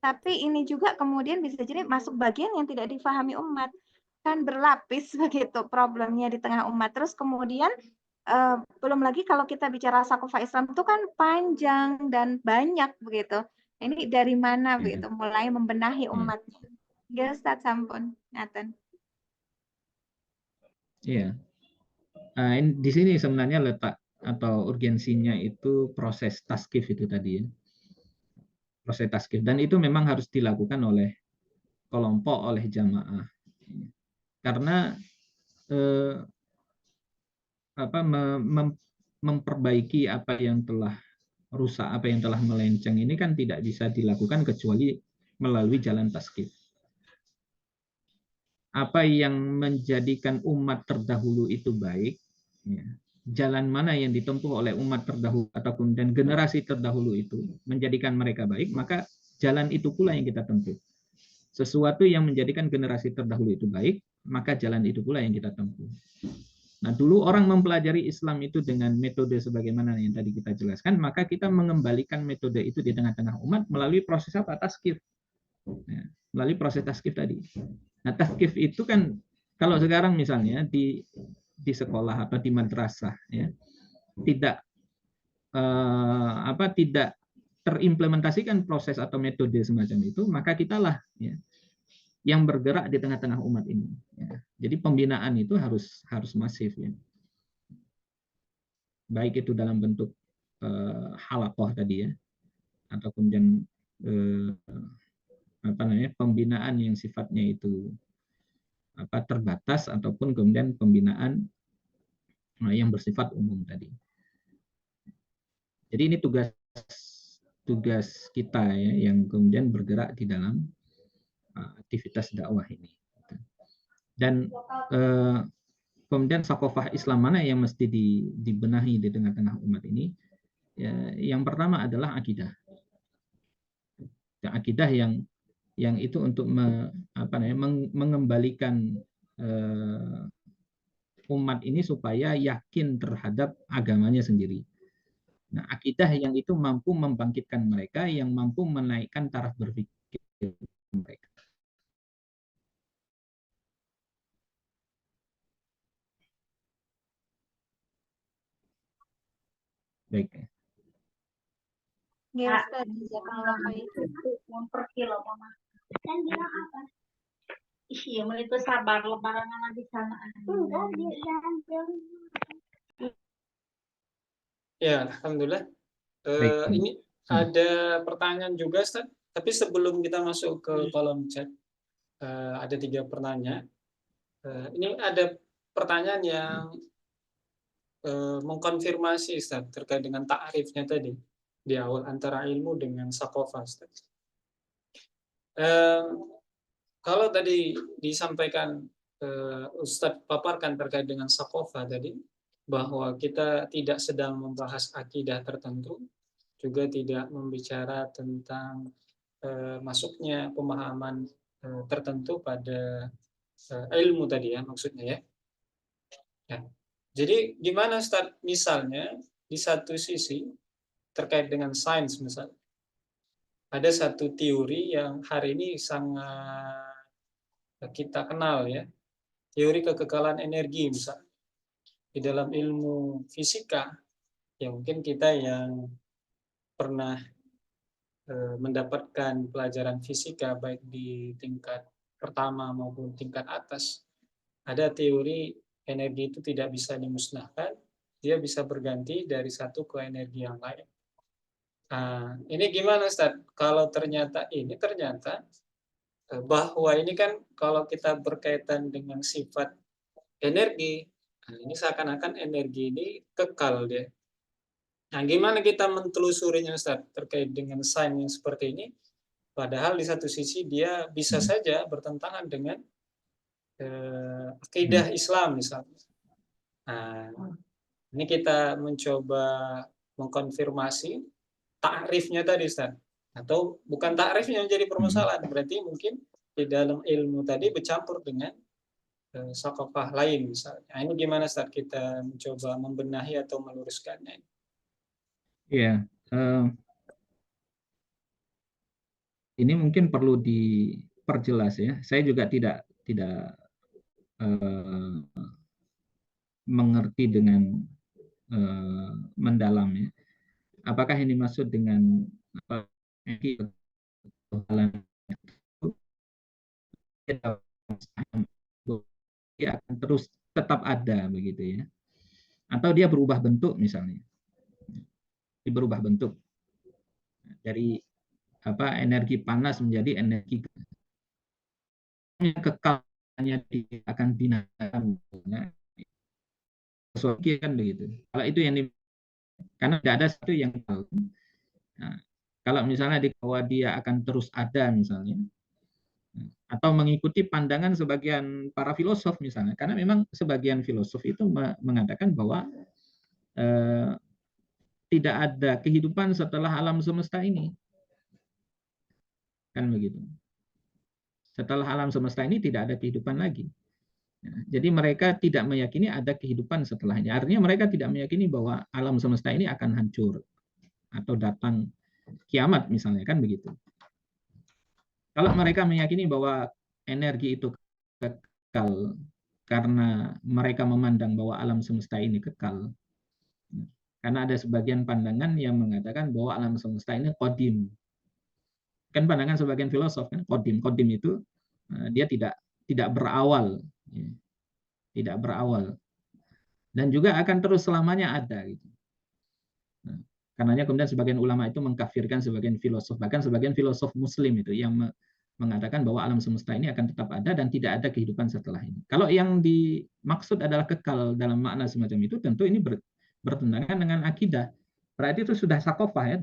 Tapi ini juga kemudian bisa jadi masuk bagian yang tidak difahami umat. Kan berlapis begitu problemnya di tengah umat. Terus kemudian belum lagi kalau kita bicara sakofah Islam itu kan panjang dan banyak begitu. Ini dari mana begitu mulai membenahi umatnya? Ya Ustaz, sampun, ngaten. Iya. Nah, di sini sebenarnya letak atau urgensinya itu proses taskif itu tadi ya. Proses taskif, dan itu memang harus dilakukan oleh kelompok, oleh jamaah. Karena memperbaiki apa yang telah rusak, apa yang telah melenceng ini kan tidak bisa dilakukan kecuali melalui jalan taskif. Apa yang menjadikan umat terdahulu itu baik, ya, jalan mana yang ditempuh oleh umat terdahulu atau kemudian generasi terdahulu itu menjadikan mereka baik, maka jalan itu pula yang kita tempuh. Sesuatu yang menjadikan generasi terdahulu itu baik, maka jalan itu pula yang kita tempuh. Nah, dulu orang mempelajari Islam itu dengan metode sebagaimana yang tadi kita jelaskan, maka kita mengembalikan metode itu di tengah-tengah umat melalui proses apa? Taskif. Ya, melalui proses taskif tadi. Nah, taskif itu kan kalau sekarang misalnya di sekolah atau di madrasah ya, tidak tidak terimplementasikan proses atau metode semacam itu, maka kitalah ya, yang bergerak di tengah-tengah umat ini. Ya. Jadi pembinaan itu harus masif ya. Baik itu dalam bentuk halakoh tadi ya, atau kemudian pembinaan yang sifatnya itu terbatas, ataupun kemudian pembinaan yang bersifat umum tadi. Jadi ini tugas kita ya, yang kemudian bergerak di dalam aktivitas dakwah ini. Dan kemudian sakofah Islam mana yang mesti dibenahi di tengah-tengah umat ini? Ya, yang pertama adalah akidah. Ya, akidah yang itu untuk mengembalikan umat ini supaya yakin terhadap agamanya sendiri. Nah, akidah yang itu mampu membangkitkan mereka, yang mampu menaikkan taraf berpikir mereka. Baik. Ya, Ustaz, jazakallah khair. Per kilo, Mama. Kan bilang apa? Iya, itu sabar lebaran di sana. Ya, alhamdulillah. Ini ada pertanyaan juga, Ustaz. Tapi sebelum kita masuk ke kolom chat, ada 3 pertanyaan. Ini ada pertanyaan yang mengkonfirmasi, Ustaz, terkait dengan ta'rifnya tadi di awal antara ilmu dengan sakofah, Ustaz. Kalau tadi disampaikan Ustadz paparkan terkait dengan sakofah tadi, bahwa kita tidak sedang membahas akidah tertentu, juga tidak membicara tentang masuknya pemahaman tertentu pada ilmu tadi ya, maksudnya ya. Ya. Jadi gimana Ustadz, misalnya di satu sisi terkait dengan sains misalnya, ada satu teori yang hari ini sangat kita kenal ya, teori kekekalan energi misalnya. Di dalam ilmu fisika, ya mungkin kita yang pernah mendapatkan pelajaran fisika baik di tingkat pertama maupun tingkat atas, ada teori energi itu tidak bisa dimusnahkan, dia bisa berganti dari satu ke energi yang lain. Nah, ini gimana Ustaz? Kalau ternyata bahwa ini kan kalau kita berkaitan dengan sifat energi, nah ini seakan-akan energi ini kekal dia. Nah, gimana kita mentelusurinya Ustaz terkait dengan sains yang seperti ini? Padahal di satu sisi dia bisa saja bertentangan dengan akidah Islam misalnya. Nah, ini kita mencoba mengkonfirmasi takrifnya tadi Ustaz. Atau bukan takrifnya yang jadi permasalahan, berarti mungkin di dalam ilmu tadi bercampur dengan sakofah lain misalnya. Nah, ini gimana Ustaz kita mencoba membenahi atau meluruskannya? Iya, ini mungkin perlu diperjelas ya. Saya juga tidak mengerti dengan mendalam ya. Apakah ini maksud dengan akan terus tetap ada begitu ya. atau dia berubah bentuk misalnya, berubah bentuk dari energi panas menjadi energi kekal, hanya akan binatang, kan begitu. Kalau itu yang karena tidak ada satu yang tahu. Nah, kalau misalnya bahwa dia akan terus ada misalnya, atau mengikuti pandangan sebagian para filosof misalnya, karena memang sebagian filosof itu mengatakan bahwa tidak ada kehidupan setelah alam semesta ini, kan begitu. Setelah alam semesta ini tidak ada kehidupan lagi. Jadi mereka tidak meyakini ada kehidupan setelahnya. Artinya mereka tidak meyakini bahwa alam semesta ini akan hancur atau datang kiamat misalnya, kan begitu. Kalau mereka meyakini bahwa energi itu kekal karena mereka memandang bahwa alam semesta ini kekal. Karena ada sebagian pandangan yang mengatakan bahwa alam semesta ini qadim. Kan pandangan sebagian filosof kan qadim. Qadim itu dia tidak berawal, tidak berawal, dan juga akan terus selamanya ada. Gitu. Karenanya kemudian sebagian ulama itu mengkafirkan sebagian filosof, bahkan sebagian filosof Muslim itu yang mengatakan bahwa alam semesta ini akan tetap ada dan tidak ada kehidupan setelah ini. Kalau yang dimaksud adalah kekal dalam makna semacam itu, tentu ini bertentangan dengan akidah. Berarti itu sudah sakofah ya,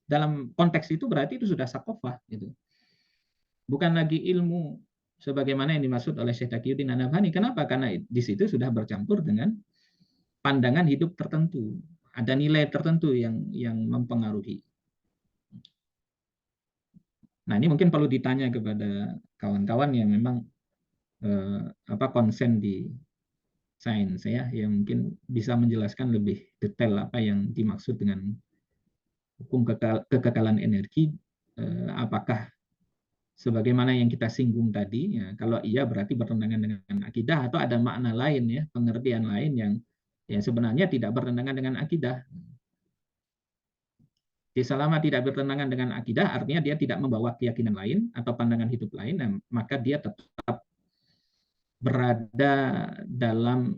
dalam konteks itu berarti itu sudah sakofah gitu. Bukan lagi ilmu sebagaimana yang dimaksud oleh Syekh Taqiyuddin An-Nabhani. Kenapa? Karena di situ sudah bercampur dengan pandangan hidup tertentu. Ada nilai tertentu yang mempengaruhi. Nah, ini mungkin perlu ditanya kepada kawan-kawan yang memang konsen di sains ya, yang mungkin bisa menjelaskan lebih detail apa yang dimaksud dengan hukum kekekalan energi. Apakah sebagaimana yang kita singgung tadi, ya, kalau iya berarti bertentangan dengan akidah, atau ada makna lain ya, pengertian lain yang sebenarnya tidak bertentangan dengan akidah. Jadi selama tidak bertentangan dengan akidah, artinya dia tidak membawa keyakinan lain atau pandangan hidup lain, maka dia tetap berada dalam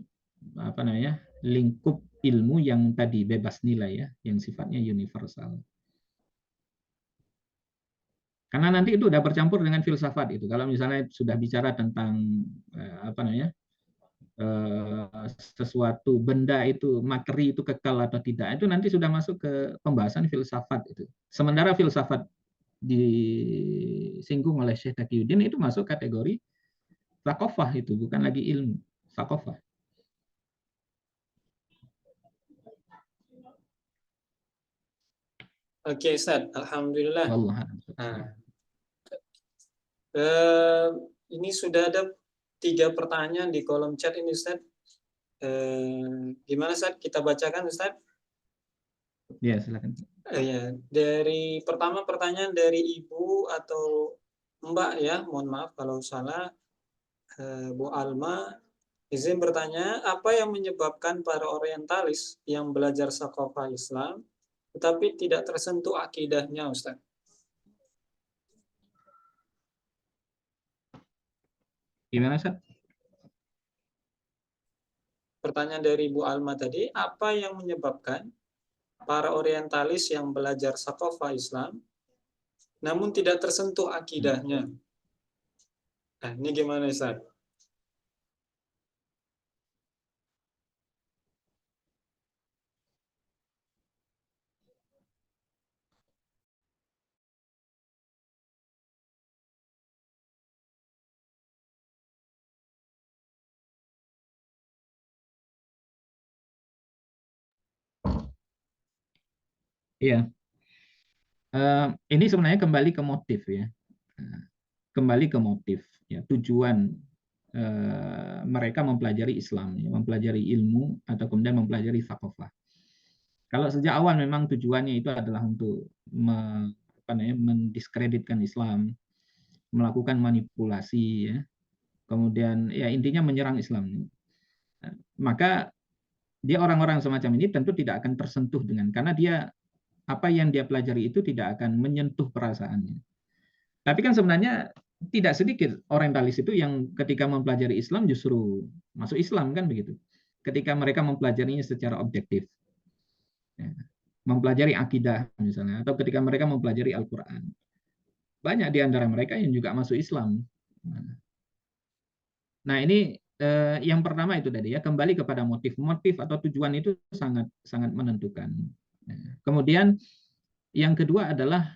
lingkup ilmu yang tadi bebas nilai ya, yang sifatnya universal. Karena nanti itu sudah bercampur dengan filsafat itu. Kalau misalnya sudah bicara tentang sesuatu benda itu, materi itu kekal atau tidak, itu nanti sudah masuk ke pembahasan filsafat itu. Sementara filsafat disinggung oleh Syekh Taqiyuddin itu masuk kategori sakofah, itu bukan lagi ilmu, sakofah. Oke, Ustaz. Alhamdulillah. Ini sudah ada 3 pertanyaan di kolom chat ini, Ustaz. Gimana, Ustaz? Kita bacakan, Ustaz? Ya, silakan. Ya, dari pertama pertanyaan dari Ibu atau Mbak ya, mohon maaf kalau salah. Bu Alma izin bertanya, apa yang menyebabkan para orientalis yang belajar sakofah Islam tetapi tidak tersentuh akidahnya, Ustaz? Gimana, Ustaz? Pertanyaan dari Bu Alma tadi, apa yang menyebabkan para orientalis yang belajar sakofah Islam namun tidak tersentuh akidahnya? Nah, ini gimana, Ustaz? Iya. Ini sebenarnya kembali ke motif ya. Kembali ke motif ya, tujuan mereka mempelajari Islam, ya, mempelajari ilmu atau kemudian mempelajari sakofah. Kalau sejak awal memang tujuannya itu adalah untuk mendiskreditkan Islam, melakukan manipulasi ya. Kemudian ya intinya menyerang Islam. Maka dia orang-orang semacam ini tentu tidak akan tersentuh karena dia apa yang dia pelajari itu tidak akan menyentuh perasaannya. Tapi kan sebenarnya tidak sedikit orientalis itu yang ketika mempelajari Islam justru masuk Islam, kan begitu. ketika mereka mempelajarinya secara objektif. Ya. Mempelajari akidah misalnya, atau ketika mereka mempelajari Al-Quran. Banyak di antara mereka yang juga masuk Islam. Nah ini yang pertama itu tadi ya, kembali kepada motif. Motif atau tujuan itu sangat sangat menentukan. Kemudian yang kedua adalah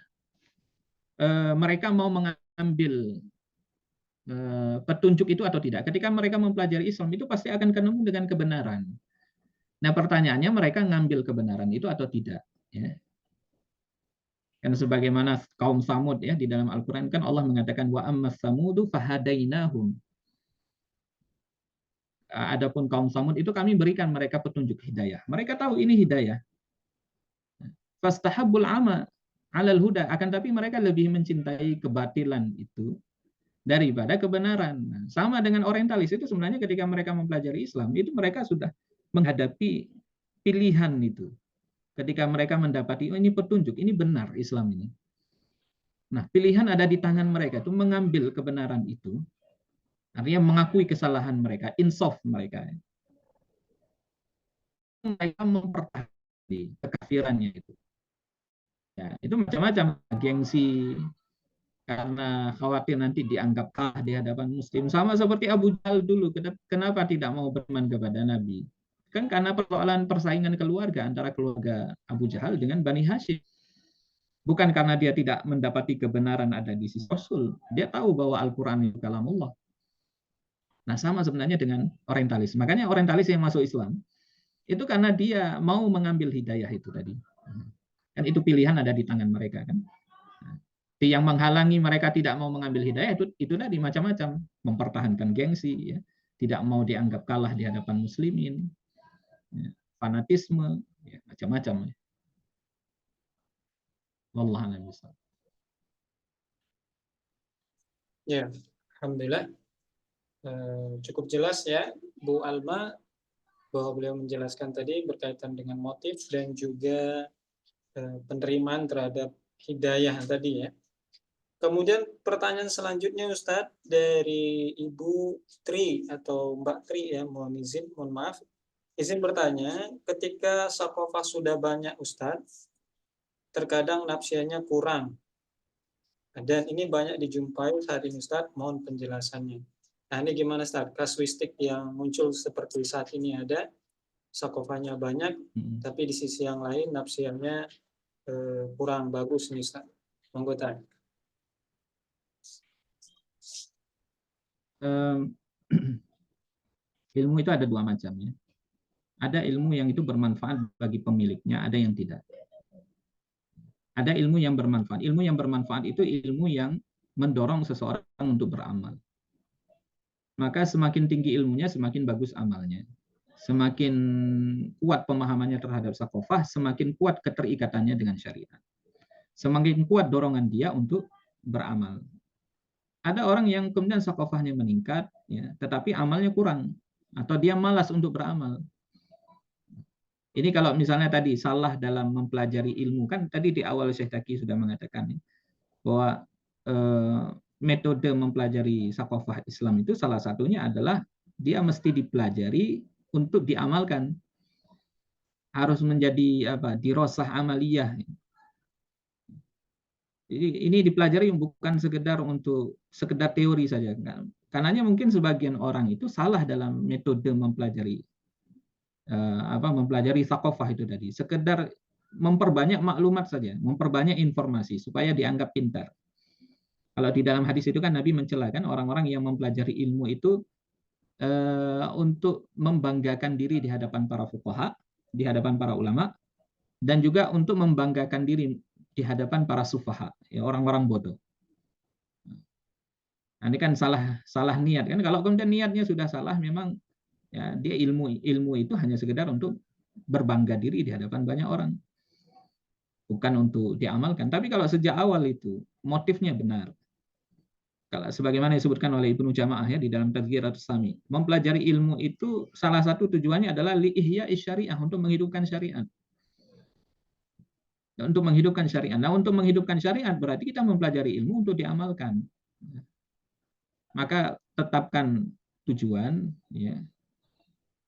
mereka mau mengambil petunjuk itu atau tidak. Ketika mereka mempelajari Islam itu pasti akan ketemu dengan kebenaran. Nah pertanyaannya mereka ngambil kebenaran itu atau tidak. Ya. Kan sebagaimana kaum Samud ya di dalam Al-Quran kan Allah mengatakan wa ammas samudu fahadainahum. Adapun kaum Samud itu kami berikan mereka petunjuk hidayah. Mereka tahu ini hidayah. Fastahabbul ama 'alal huda, akan tapi mereka lebih mencintai kebatilan itu daripada kebenaran. Nah, sama dengan orientalis itu sebenarnya ketika mereka mempelajari Islam itu mereka sudah menghadapi pilihan itu. Ketika mereka mendapati oh, ini petunjuk, ini benar Islam ini. Nah, pilihan ada di tangan mereka itu mengambil kebenaran itu. Artinya mengakui kesalahan mereka, insaf mereka. Mereka mempertahankan kekafirannya itu. Ya, itu macam-macam, gengsi, karena khawatir nanti dianggap kalah di hadapan Muslim. Sama seperti Abu Jahal dulu, kenapa tidak mau beriman kepada Nabi? Kan karena persoalan persaingan keluarga antara keluarga Abu Jahal dengan Bani Hashim. Bukan karena dia tidak mendapati kebenaran ada di sisi Rasul. Dia tahu bahwa Al-Quran itu kalamullah. Nah, sama sebenarnya dengan orientalis. Makanya orientalis yang masuk Islam, itu karena dia mau mengambil hidayah itu tadi. Kan itu pilihan ada di tangan mereka kan. Yang menghalangi mereka tidak mau mengambil hidayah itu tadi macam-macam, mempertahankan gengsi, ya. Tidak mau dianggap kalah di hadapan muslimin, ya. Fanatisme, ya. Macam-macam. Ya. Wallahu a'lam bishawab. Ya, alhamdulillah. Cukup jelas ya Bu Alma bahwa beliau menjelaskan tadi berkaitan dengan motif dan juga penerimaan terhadap hidayah tadi ya. Kemudian pertanyaan selanjutnya Ustadz dari Ibu Tri atau Mbak Tri ya, mohon maaf. Izin bertanya, ketika sakofah sudah banyak Ustadz, terkadang nafsianya kurang. Dan ini banyak dijumpai saat ini Ustadz, mohon penjelasannya. Nah ini gimana Ustadz, kasuistik yang muncul seperti saat ini ada, sakofahnya banyak, tapi di sisi yang lain nafsianya kurang bagus nih Ustaz. Monggo tanya. Ilmu itu ada dua macam ya. Ada ilmu yang itu bermanfaat bagi pemiliknya, ada yang tidak. Ada ilmu yang bermanfaat. Ilmu yang bermanfaat itu ilmu yang mendorong seseorang untuk beramal. Maka semakin tinggi ilmunya, semakin bagus amalnya. Semakin kuat pemahamannya terhadap sakofah, semakin kuat keterikatannya dengan syariat. Semakin kuat dorongan dia untuk beramal. Ada orang yang kemudian sakofahnya meningkat, ya, tetapi amalnya kurang. Atau dia malas untuk beramal. Ini kalau misalnya tadi salah dalam mempelajari ilmu, kan tadi di awal Syekh Taki sudah mengatakan bahwa metode mempelajari sakofah Islam itu salah satunya adalah dia mesti dipelajari untuk diamalkan. Harus menjadi dirosah amaliyah. Jadi ini dipelajari bukan sekedar teori saja. Karenanya mungkin sebagian orang itu salah dalam metode mempelajari sakofah itu tadi. Sekedar memperbanyak maklumat saja, memperbanyak informasi supaya dianggap pintar. Kalau di dalam hadis itu kan Nabi mencelakan orang-orang yang mempelajari ilmu itu untuk membanggakan diri di hadapan para fuqaha, di hadapan para ulama, dan juga untuk membanggakan diri di hadapan para sufaha, ya, orang-orang bodoh. Nah, ini kan salah niat kan. Kalau kemudian niatnya sudah salah, memang ya dia ilmu itu hanya sekedar untuk berbangga diri di hadapan banyak orang, bukan untuk diamalkan. Tapi kalau sejak awal itu motifnya benar, kalau sebagaimana disebutkan oleh Ibnu Jamaah ya di dalam Tadhkiratus Sami, mempelajari ilmu itu salah satu tujuannya adalah li ihya'i syariah, untuk menghidupkan syariat. Untuk menghidupkan syariat. Nah, untuk menghidupkan syariat berarti kita mempelajari ilmu untuk diamalkan. Maka tetapkan tujuan, ya.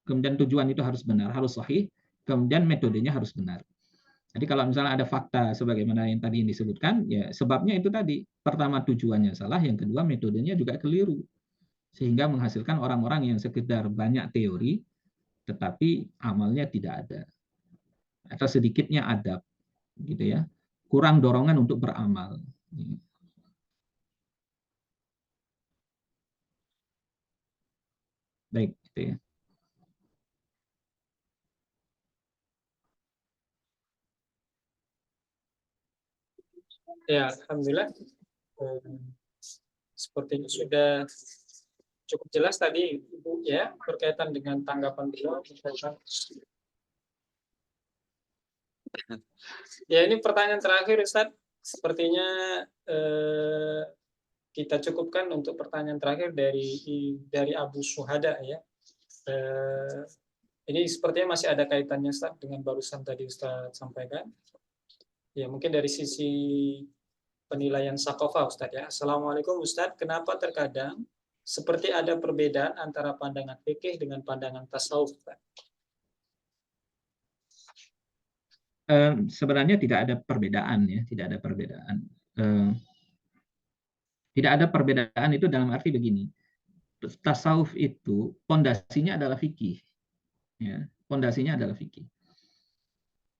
kemudian tujuan itu harus benar, harus sahih, kemudian metodenya harus benar. Jadi kalau misalnya ada fakta sebagaimana yang tadi disebutkan, ya sebabnya itu tadi. Pertama tujuannya salah, yang kedua metodenya juga keliru. Sehingga menghasilkan orang-orang yang sekedar banyak teori, tetapi amalnya tidak ada. Atau sedikitnya adab, gitu ya. Kurang dorongan untuk beramal. Baik, gitu ya. Ya, alhamdulillah. Sepertinya sudah cukup jelas tadi Ibu ya berkaitan dengan tanggapan beliau. Ya, ini pertanyaan terakhir Ustaz. Sepertinya kita cukupkan untuk pertanyaan terakhir dari Abu Syuhada ya. Ini sepertinya masih ada kaitannya Ustaz dengan barusan tadi Ustaz sampaikan. Ya, mungkin dari sisi penilaian Sakofah Ustaz ya. Assalamualaikum Ustaz, kenapa terkadang seperti ada perbedaan antara pandangan fikih dengan pandangan tasawuf Ustaz? Sebenarnya tidak ada perbedaan ya, tidak ada perbedaan. Tidak ada perbedaan itu dalam arti begini. Tasawuf itu pondasinya adalah fikih. Ya, pondasinya adalah fikih.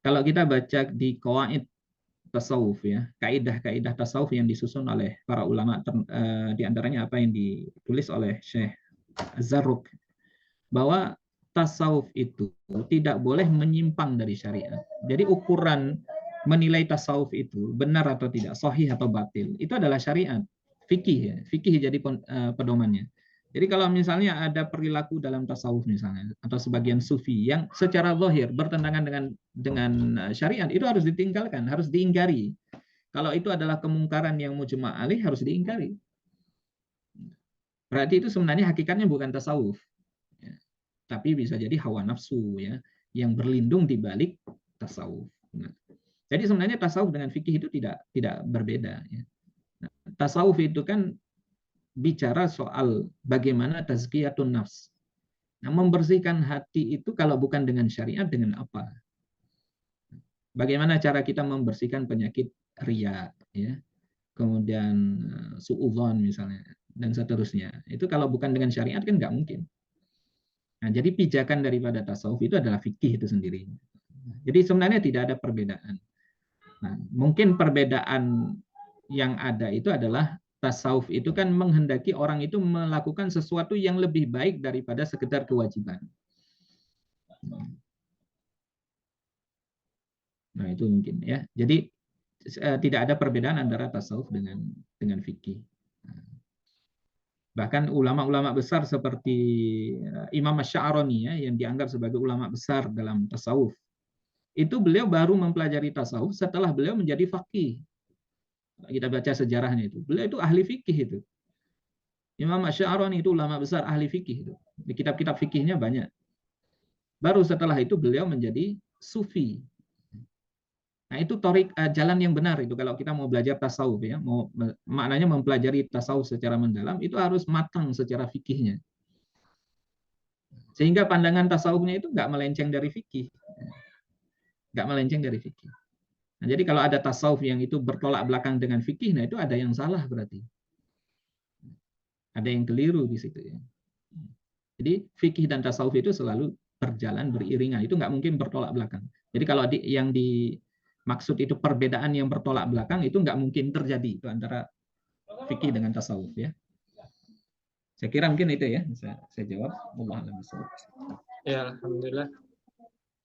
Kalau kita baca di qawaid tasawuf ya, kaidah-kaidah tasawuf yang disusun oleh para ulama, di antaranya apa yang ditulis oleh Syekh Az-Zarruq, bahwa tasawuf itu tidak boleh menyimpang dari syariat. Jadi ukuran menilai tasawuf itu benar atau tidak, sahih atau batil, itu adalah syariat, fikih ya, fikih jadi pedomannya. Jadi kalau misalnya ada perilaku dalam tasawuf misalnya atau sebagian sufi yang secara zahir bertentangan dengan syariat, itu harus ditinggalkan, harus diingkari. Kalau itu adalah kemungkaran yang mujma' alaih, harus diingkari. Berarti itu sebenarnya hakikatnya bukan tasawuf, tapi bisa jadi hawa nafsu ya, yang berlindung di balik tasawuf. Nah, jadi sebenarnya tasawuf dengan fikih itu tidak berbeda ya. Nah, tasawuf itu kan bicara soal bagaimana tazkiyatun nafs. Nah, membersihkan hati itu kalau bukan dengan syariat, dengan apa? Bagaimana cara kita membersihkan penyakit riya, ya, kemudian suudzon misalnya, dan seterusnya. Itu kalau bukan dengan syariat kan nggak mungkin. Nah, jadi pijakan daripada tasawuf itu adalah fikih itu sendiri. Jadi sebenarnya tidak ada perbedaan. Nah, mungkin perbedaan yang ada itu adalah tasawuf itu kan menghendaki orang itu melakukan sesuatu yang lebih baik daripada sekedar kewajiban. Nah, itu mungkin ya. Jadi tidak ada perbedaan antara tasawuf dengan fikih. Bahkan ulama-ulama besar seperti Imam Asy-Sya'rani ya, yang dianggap sebagai ulama besar dalam tasawuf, itu beliau baru mempelajari tasawuf setelah beliau menjadi faqih. Kita baca sejarahnya itu. Beliau itu ahli fikih itu. Imam Asy-Sya'rani itu ulama besar ahli fikih itu. Di kitab-kitab fikihnya banyak. Baru setelah itu beliau menjadi sufi. Nah, itu jalan yang benar itu kalau kita mau belajar tasawuf ya, maknanya mempelajari tasawuf secara mendalam itu harus matang secara fikihnya. Sehingga pandangan tasawufnya itu nggak melenceng dari fikih. Nggak melenceng dari fikih. Nah, jadi kalau ada tasawuf yang itu bertolak belakang dengan fikih, nah itu ada yang salah berarti. Ada yang keliru di situ ya. Jadi fikih dan tasawuf itu selalu berjalan beriringan. Itu nggak mungkin bertolak belakang. Jadi kalau yang dimaksud itu perbedaan yang bertolak belakang itu nggak mungkin terjadi itu antara fikih dengan tasawuf ya. Saya kira mungkin itu ya. Saya jawab. Ya, alhamdulillah.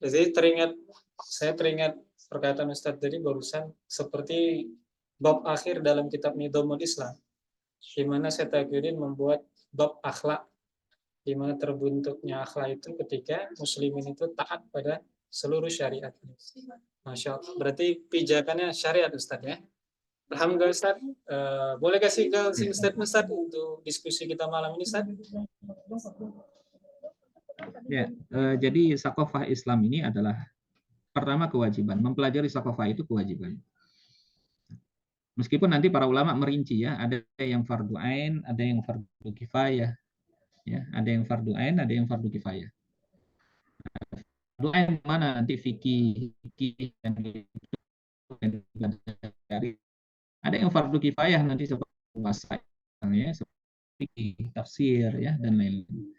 Jadi saya teringat perkataan Ustadz tadi barusan seperti bab akhir dalam kitab Nidhamul Islam, di mana Syekh Taqiyuddin membuat bab akhlak, di mana terbentuknya akhlak itu ketika muslimin itu taat pada seluruh syariat. Masya Allah. Berarti pijakannya syariat Ustadz ya. Alhamdulillah Ustadz. Boleh kasih closing statement Ustadz untuk diskusi kita malam ini Ustadz? Ya, jadi sakofah Islam ini adalah pertama kewajiban. Mempelajari sakofah itu kewajiban. Meskipun nanti para ulama merinci ya, ada yang fardu ain, ada yang fardu kifayah, ya, ada yang fardu ain, ada yang fardu kifayah. Lain mana nanti fikih yang dipelajari. Ada yang fardu kifayah nanti seperti puasa, seperti tafsir ya dan lain-lain.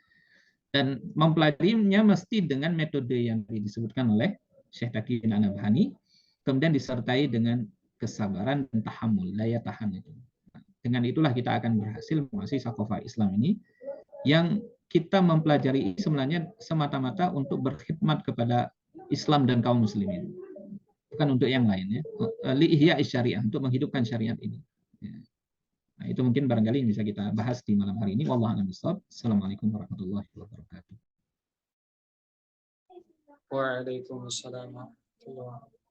Dan mempelajarinya mesti dengan metode yang disebutkan oleh Syekh Taqi bin An-Nabhani, kemudian disertai dengan kesabaran dan tahammul, daya tahan itu. Dengan itulah kita akan berhasil menguasai sakofah Islam ini, yang kita mempelajari sebenarnya semata-mata untuk berkhidmat kepada Islam dan kaum muslimin, bukan untuk yang lain ya. Li ihya syariah, untuk menghidupkan syariat ini. Nah, itu mungkin barangkali yang bisa kita bahas di malam hari ini. Wallahu a'lam bishawab. Assalamualaikum warahmatullahi wabarakatuh. Waalaikumsalam warahmatullahi wabarakatuh.